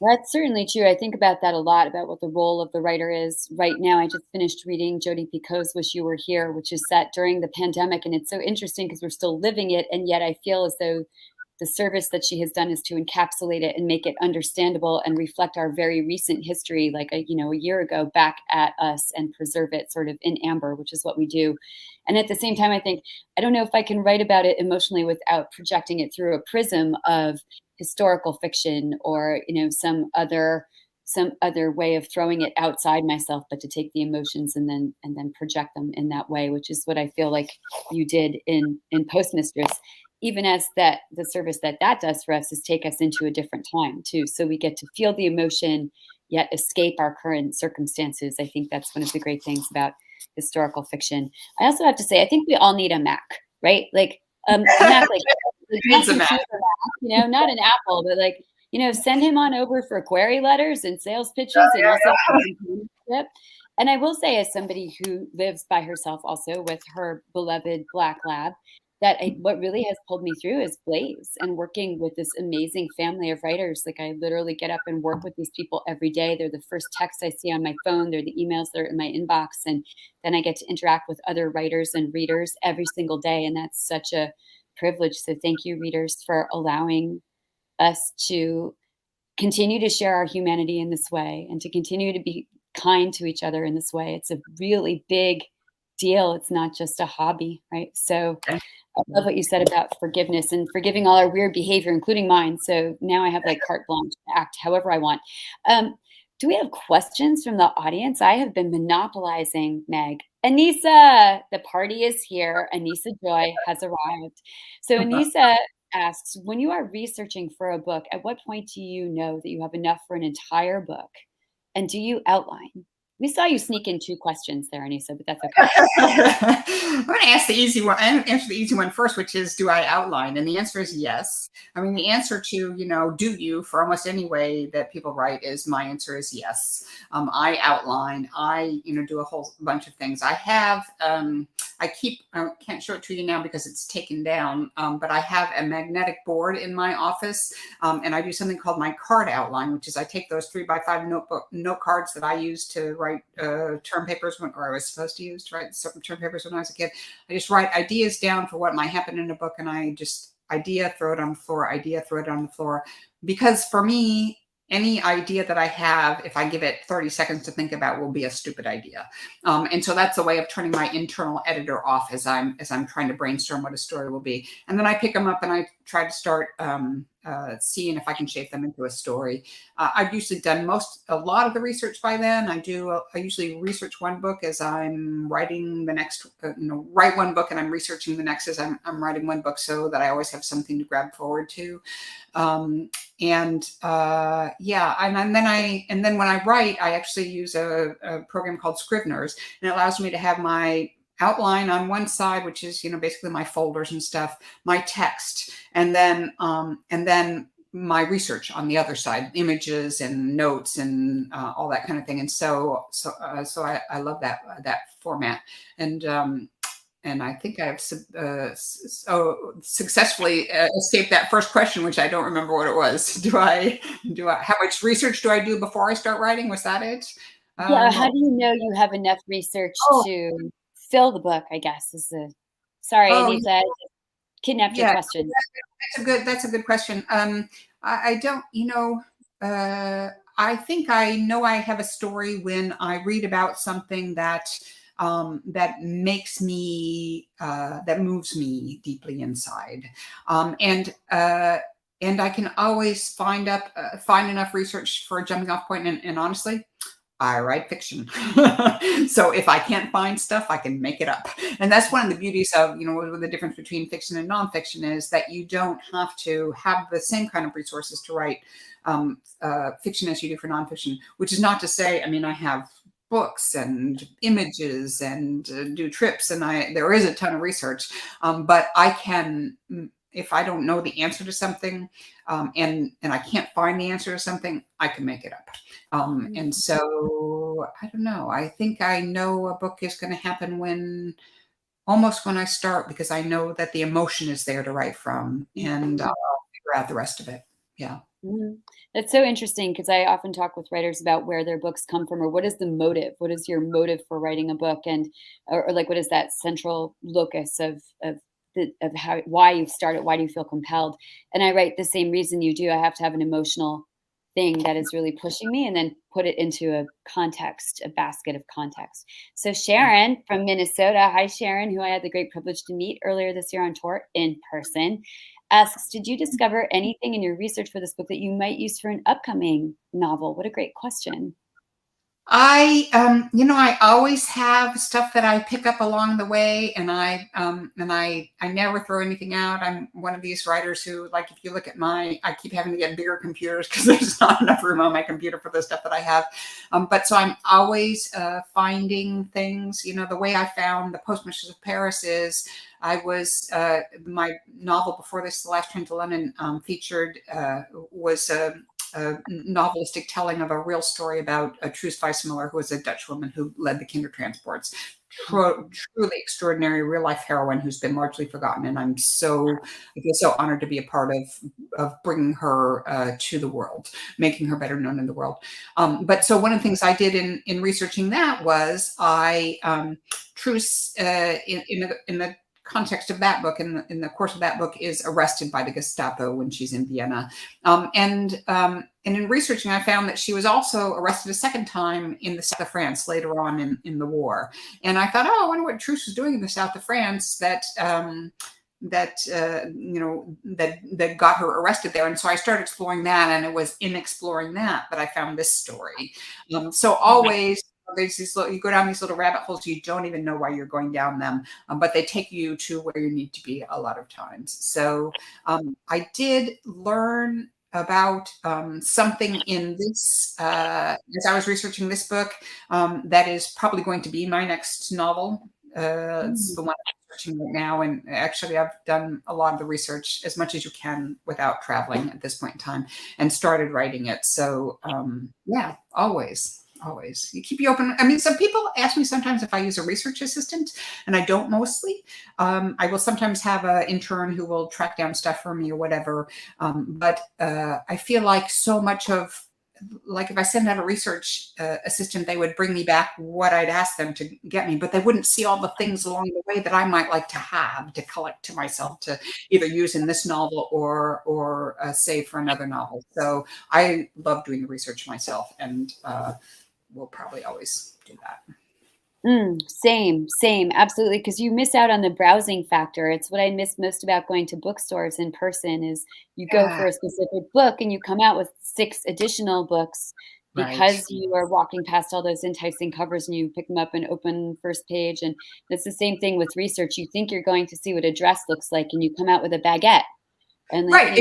That's certainly true. I think about that a lot, about what the role of the writer is. Right now, I just finished reading Jodi Picoult's Wish You Were Here, which is set during the pandemic, and it's so interesting because we're still living it, and yet I feel as though the service that she has done is to encapsulate it and make it understandable and reflect our very recent history, like a year ago, back at us, and preserve it sort of in amber, which is what we do. And at the same time, I think I don't know if I can write about it emotionally without projecting it through a prism of historical fiction, or some other way of throwing it outside myself, but to take the emotions and then project them in that way, which is what I feel like you did in Postmistress. Even as that the service that does for us is take us into a different time too, so we get to feel the emotion yet escape our current circumstances. I think that's one of the great things about historical fiction. I also have to say, I think we all need a Mac, right? Like a Mac, like not It's a computer Mac, not an Apple, but like, send him on over for query letters and sales pitches, and also for companionship. And I will say, as somebody who lives by herself also with her beloved black lab, that what really has pulled me through is Blaze and working with this amazing family of writers. Like, I literally get up and work with these people every day. They're the first text I see on my phone. They're the emails that are in my inbox. And then I get to interact with other writers and readers every single day. And that's such a privilege. So thank you, readers, for allowing us to continue to share our humanity in this way and to continue to be kind to each other in this way. It's a really big deal. It's not just a hobby, right? So I love what you said about forgiveness and forgiving all our weird behavior, including mine. So now I have like carte blanche to act however I want. Do we have questions from the audience? I have been monopolizing, Meg. Anissa, the party is here. Anissa Joy has arrived. So Anissa asks, when you are researching for a book, at what point do you know that you have enough for an entire book? And do you outline? We saw you sneak in 2 questions there, Anissa, but that's okay. I'm going to ask the easy one. I'm going to answer the easy one first, which is, do I outline? And the answer is yes. I mean, the answer to, do you, for almost any way that people write, is my answer is yes. I outline. I, do a whole bunch of things. I have, I can't show it to you now because it's taken down, but I have a magnetic board in my office, and I do something called my card outline, which is I take those 3x5 note cards that I use to write term papers or I was supposed to use to write certain term papers when I was a kid. I just write ideas down for what might happen in a book, and I just throw it on the floor, throw it on the floor. Because for me, any idea that I have, if I give it 30 seconds to think about, will be a stupid idea. And so that's a way of turning my internal editor off as I'm trying to brainstorm what a story will be. And then I pick them up and I try to start seeing if I can shape them into a story. I've usually done a lot of the research by then. I usually research one book as I'm writing the next, write one book and I'm researching the next as I'm writing one book, so that I always have something to grab forward to. And then when I write, I actually use a program called Scriveners, and it allows me to have my outline on one side, which is, basically my folders and stuff, my text, and then my research on the other side, images and notes and all that kind of thing. And so I love that format. And I think I've successfely escaped that first question, which I don't remember what it was. How much research do I do before I start writing? Was that it? Yeah. How do you know you have enough research to fill the book, I guess, sorry, Anissa, I kidnapped your question. That's a good question. I don't, I think I know I have a story when I read about something that makes me, that moves me deeply inside. And I can always find enough research for a jumping off point. And honestly, I write fiction. So if I can't find stuff, I can make it up. And that's one of the beauties of, the difference between fiction and nonfiction is that you don't have to have the same kind of resources to write fiction as you do for nonfiction, which is not to say, I have books and images and do trips, and there is a ton of research, but I can, if I don't know the answer to something, and I can't find the answer to something, I can make it up. And so I don't know. I think I know a book is going to happen almost when I start, because I know that the emotion is there to write from, and I'll figure out the rest of it. Yeah. Mhm. That's so interesting because I often talk with writers about where their books come from or what is the motive? What is your motive for writing a book? And or like what is that central locus of how why you started, why do you feel compelled? And I write the same reason you do. I have to have an emotional thing that is really pushing me and then put it into a context, a basket of context. So Yeah. Sharon from Minnesota, hi Sharon, who I had the great privilege to meet earlier this year on tour in person, asks, did you discover anything in your research for this book that you might use for an upcoming novel? What a great question. I always have stuff that I pick up along the way, and I never throw anything out. I'm one of these writers who, like, if you look at I keep having to get bigger computers because there's not enough room on my computer for the stuff that I have. But so I'm always finding things. The way I found the Postmistress of Paris is my novel before this, The Last Train to London, featured was a novelistic telling of a real story about a Truus Weissmuller, who was a Dutch woman who led the Kindertransports. Truly extraordinary real life heroine who's been largely forgotten, and I feel so honored to be a part of bringing her to the world, making her better known in the world. But so one of the things I did in researching that was Truus in the context of that book, in the course of that book, is arrested by the Gestapo when she's in Vienna. And in researching, I found that she was also arrested a second time in the south of France later on in the war. And I thought, I wonder what Truus was doing in the south of France that got her arrested there. And so I started exploring that, and it was in exploring that I found this story. So always there's you go down these little rabbit holes, you don't even know why you're going down them, but they take you to where you need to be a lot of times. So I did learn about something in this as I was researching this book that is probably going to be my next novel. It's the one I'm researching right now, and actually I've done a lot of the research, as much as you can without traveling at this point in time, and started writing it. So yeah, always you keep you open. I mean, some people ask me sometimes if I use a research assistant, and I don't mostly. I will sometimes have an intern who will track down stuff for me or whatever. But I feel like so much of, like, if I send out a research assistant, they would bring me back what I'd asked them to get me, but they wouldn't see all the things along the way that I might like to have to collect to myself to either use in this novel or save for another novel. So I love doing the research myself, and we'll probably always do that. Same, absolutely. Because you miss out on the browsing factor. It's what I miss most about going to bookstores in person is you go Yeah, for a specific book and you come out with 6 additional books right. because you are walking past all those enticing covers and you pick them up and open first page. And it's the same thing with research. You think you're going to see what a dress looks like and you come out with a baguette. And like, Right,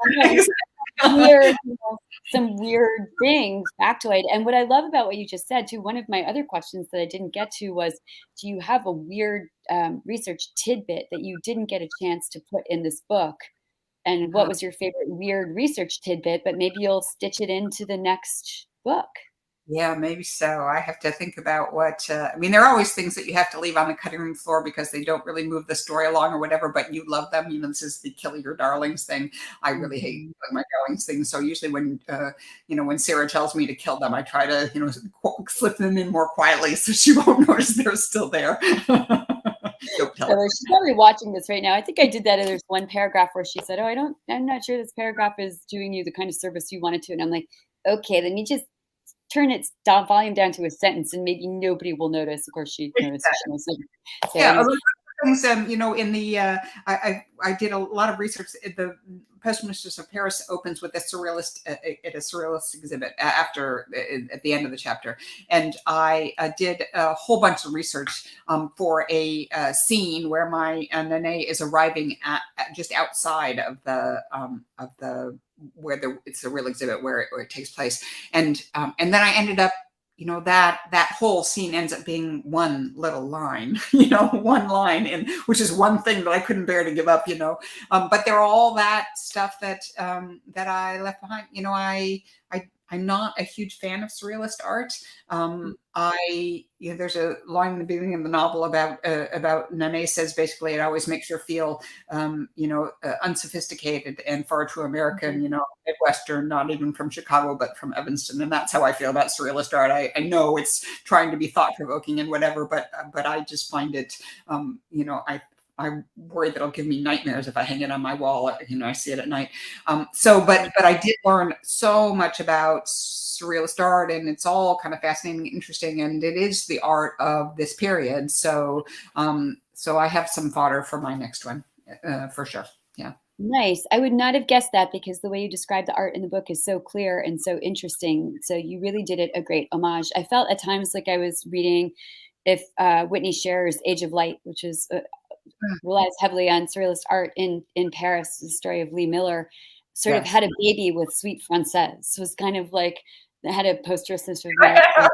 sometimes exactly. weird, some weird things, factoid. And what I love about what you just said too, one of my other questions that I didn't get to was, do you have a weird research tidbit that you didn't get a chance to put in this book? And what was your favorite weird research tidbit? But maybe you'll stitch it into the next book. Yeah, maybe so. I have to think about what, I mean, there are always things that you have to leave on the cutting room floor because they don't really move the story along or whatever, but you love them. This is the kill your darlings thing. I really hate Mhm. killing my darlings thing. So usually when Sarah tells me to kill them, I try to, slip them in more quietly so she won't notice they're still there. Don't tell her. So she's probably watching this right now. I think I did that. And there's one paragraph where she said, I'm not sure this paragraph is doing you the kind of service you wanted to. And I'm like, okay, let me just turn its volume down to a sentence and maybe nobody will notice. Of course, she noticed. She knows. So Yeah, anyway. other things, in the I did a lot of research. The Postmistress of Paris opens with a surrealist at a surrealist exhibit after at the end of the chapter, and I did a whole bunch of research for a scene where my Nene is arriving at just outside of the where it's a real exhibit where it takes place, and then I ended up that whole scene ends up being one little line, one line, and which is one thing that I couldn't bear to give up, but there are all that stuff that I left behind. I I'm not a huge fan of surrealist art. Mm. There's a line in the beginning of the novel about Nene says basically it always makes her feel, unsophisticated and far too American, Midwestern, not even from Chicago, but from Evanston. And that's how I feel about surrealist art. I know it's trying to be thought provoking and whatever, but I just find it, I'm worried that it'll give me nightmares if I hang it on my wall. I see it at night. But I did learn so much about surrealist art, and it's all kind of fascinating, interesting, and it is the art of this period. So I have some fodder for my next one, for sure. Yeah. Nice. I would not have guessed that because the way you describe the art in the book is so clear and so interesting. So you really did it a great homage. I felt at times like I was reading if Whitney Scherer's Age of Light, which is relies heavily on surrealist art in Paris, the story of Lee Miller, sort of Yes. had a baby with Suite Française. So it was kind of like they had a post-truthist of that.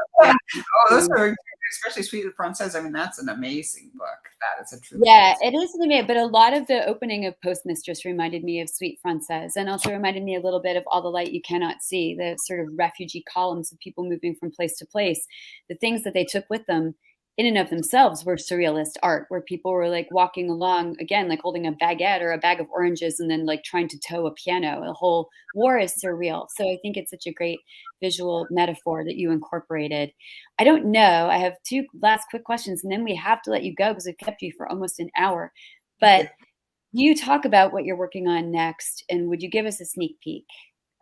Those are, especially Suite Française. I mean, that's an amazing book. That is a true. Yeah, it is amazing. But a lot of the opening of Postmistress reminded me of Suite Française, and also reminded me a little bit of All the Light You Cannot See, the sort of refugee columns of people moving from place to place. The things that they took with them in and of themselves were surrealist art, where people were like walking along, again, like holding a baguette or a bag of oranges and then like trying to tow a piano. The whole war is surreal. So I think it's such a great visual metaphor that you incorporated. I don't know. I have two last quick questions and then we have to let you go because we've kept you for almost an hour. But you talk about what you're working on next, and would you give us a sneak peek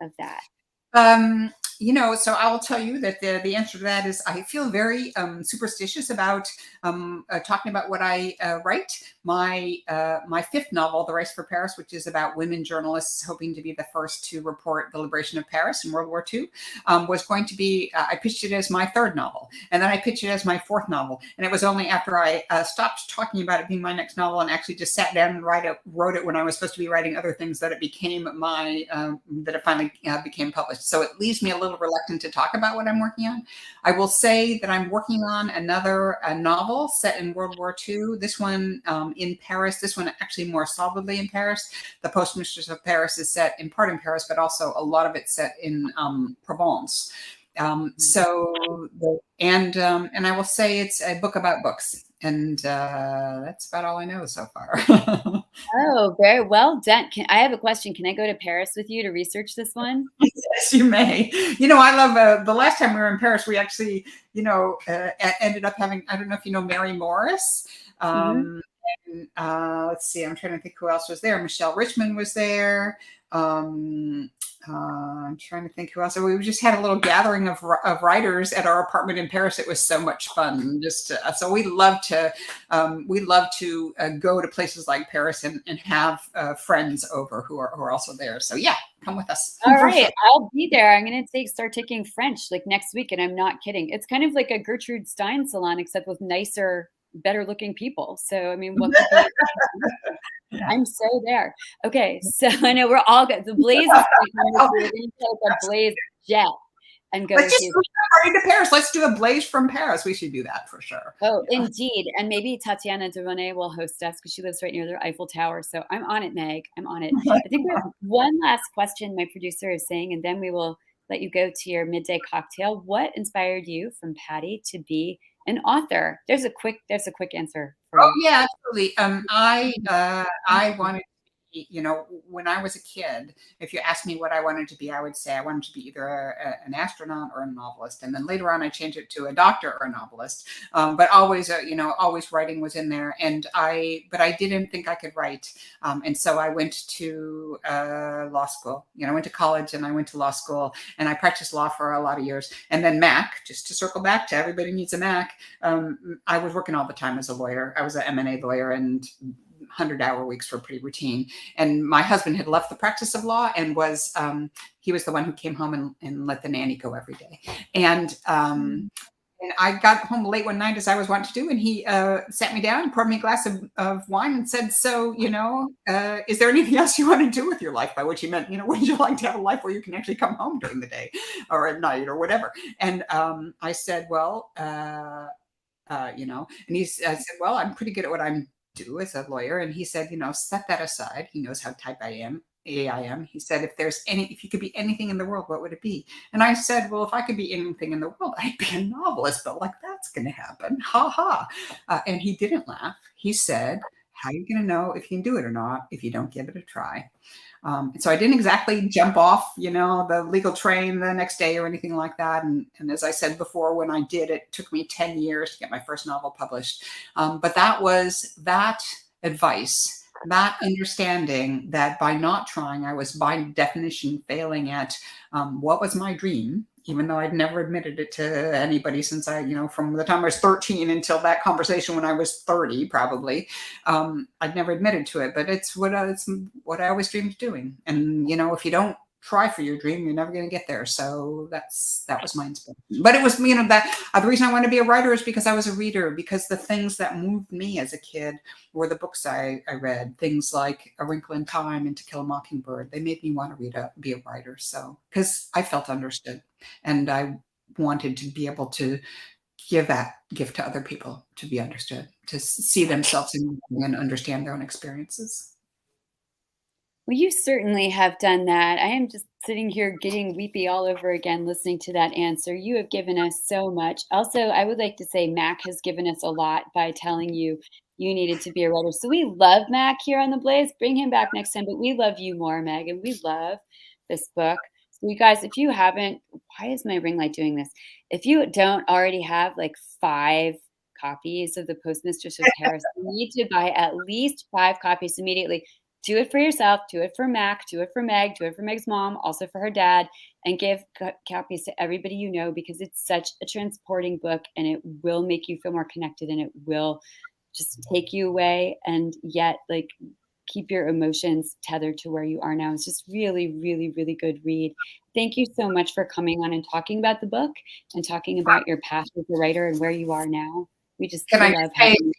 of that? So I will tell you that the answer to that is I feel very superstitious about talking about what I write. My fifth novel, The Race for Paris, which is about women journalists hoping to be the first to report the liberation of Paris in World War II, was going to be, I pitched it as my third novel. And then I pitched it as my fourth novel. And it was only after I stopped talking about it being my next novel and actually just sat down and wrote it when I was supposed to be writing other things that it became that it finally became published. So it leaves me a little reluctant to talk about what I'm working on. I will say that I'm working on another novel set in World War II. This one in Paris. This one actually more solidly in Paris. The Postmistress of Paris is set in part in Paris, but also a lot of it's set in Provence. And I will say it's a book about books. And that's about all I know so far. Oh, very well done. I have a question. Can I go to Paris with you to research this one? Yes, you may. I love the last time we were in Paris, we actually, ended up having, I don't know if you know Mary Morris. Let's see, I'm trying to think who else was there. Michelle Richmond was there. I'm trying to think who else. So we just had a little gathering of writers at our apartment in Paris. It was so much fun. So we love to go to places like Paris and have friends over who are also there. So yeah, come with us. All right, I'll be there. I'm going to start taking French like next week, and I'm not kidding. It's kind of like a Gertrude Stein salon, except with nicer, better looking people. So I mean, what could be? Yeah. I'm so there. Okay, so I know we're all good. The Blaze is we're going to take a Blaze jet and go to Paris. Let's do a Blaze from Paris. We should do that for sure. Oh, yeah. Indeed. And maybe Tatiana Devonnet will host us because she lives right near the Eiffel Tower. So I'm on it, Meg. I'm on it. I think we have one last question my producer is saying, and then we will let you go to your midday cocktail. What inspired you from Patty to be an author? There's a quick answer for you. Yeah, absolutely. I wanted to be, when I was a kid, if you asked me what I wanted to be, I would say I wanted to be either an astronaut or a novelist. And then later on, I changed it to a doctor or a novelist. But always, always writing was in there. But I didn't think I could write. And so I went to law school. I went to college and I went to law school and I practiced law for a lot of years. And then Mac, just to circle back to everybody needs a Mac. I was working all the time as a lawyer. I was an M&A lawyer, and 100-hour weeks were pretty routine. And my husband had left the practice of law and he was the one who came home and let the nanny go every day. And I got home late one night, as I was wanting to do, and he sat me down and poured me a glass of wine and said, so, is there anything else you want to do with your life? By which he meant, would you like to have a life where you can actually come home during the day or at night or whatever? And I said, well, and I said, well, I'm pretty good at what I'm do as a lawyer. And he said, set that aside. He knows how type I am. AIM. He said, if you could be anything in the world, what would it be? And I said, well, if I could be anything in the world, I'd be a novelist. But like, that's going to happen. Ha ha. And he didn't laugh. He said, how are you going to know if you can do it or not if you don't give it a try? So I didn't exactly jump off, the legal train the next day or anything like that. And as I said before, when I did, it took me 10 years to get my first novel published. But that was that advice, that understanding that by not trying, I was by definition failing at what was my dream, even though I'd never admitted it to anybody since from the time I was 13 until that conversation when I was 30, probably. I'd never admitted to it, but it's what I always dreamed of doing. And, if you don't try for your dream, you're never going to get there. So that was my inspiration. But it was, the reason I wanted to be a writer is because I was a reader, because the things that moved me as a kid were the books I read, things like A Wrinkle in Time and To Kill a Mockingbird. They made me want to be a writer. So, because I felt understood and I wanted to be able to give that gift to other people, to be understood, to see themselves in and understand their own experiences. Well, you certainly have done that. I am just sitting here getting weepy all over again listening to that answer. You have given us so much. Also, I would like to say Mac has given us a lot by telling you you needed to be a writer. So we love Mac here on The Blaze. Bring him back next time, but we love you more, Meg, and we love this book. So you guys, if you haven't, why is my ring light doing this? If you don't already have like 5 copies of The Postmistress of Paris, you need to buy at least 5 copies immediately. Do it for yourself, do it for Mac, do it for Meg, do it for Meg's mom, also for her dad, and give copies to everybody you know, because it's such a transporting book and it will make you feel more connected and it will just take you away and yet like keep your emotions tethered to where you are now. It's just really, really, really good read. Thank you so much for coming on and talking about the book and talking about your path as a writer and where you are now. We love having you.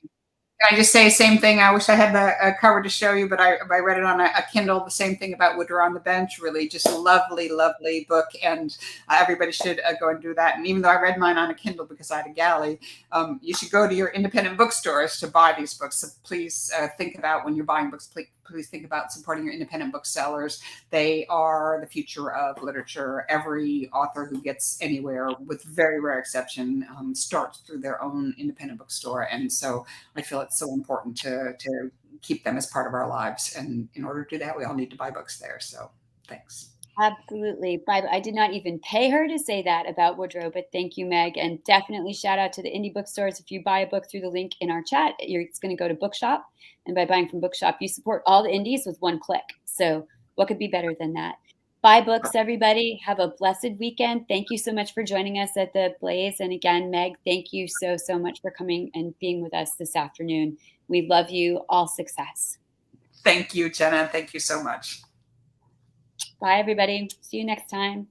Can I just say same thing? I wish I had the cover to show you, but I read it on a Kindle. The same thing about Woodrow on the Bench. Really, just a lovely, lovely book, and everybody should go and do that. And even though I read mine on a Kindle because I had a galley, you should go to your independent bookstores to buy these books. So please think about when you're buying books. Please think about supporting your independent booksellers. They are the future of literature. Every author who gets anywhere, with very rare exception, starts through their own independent bookstore. And so I feel it's so important to keep them as part of our lives. And in order to do that, we all need to buy books there. So thanks. Absolutely. I did not even pay her to say that about Woodrow, but thank you, Meg. And definitely shout out to the indie bookstores. If you buy a book through the link in our chat, it's going to go to Bookshop. And by buying from Bookshop, you support all the indies with one click. So what could be better than that? Buy books, everybody. Have a blessed weekend. Thank you so much for joining us at the Blaze. And again, Meg, thank you so, so much for coming and being with us this afternoon. We love you. All success. Thank you, Jenna. Thank you so much. Bye, everybody. See you next time.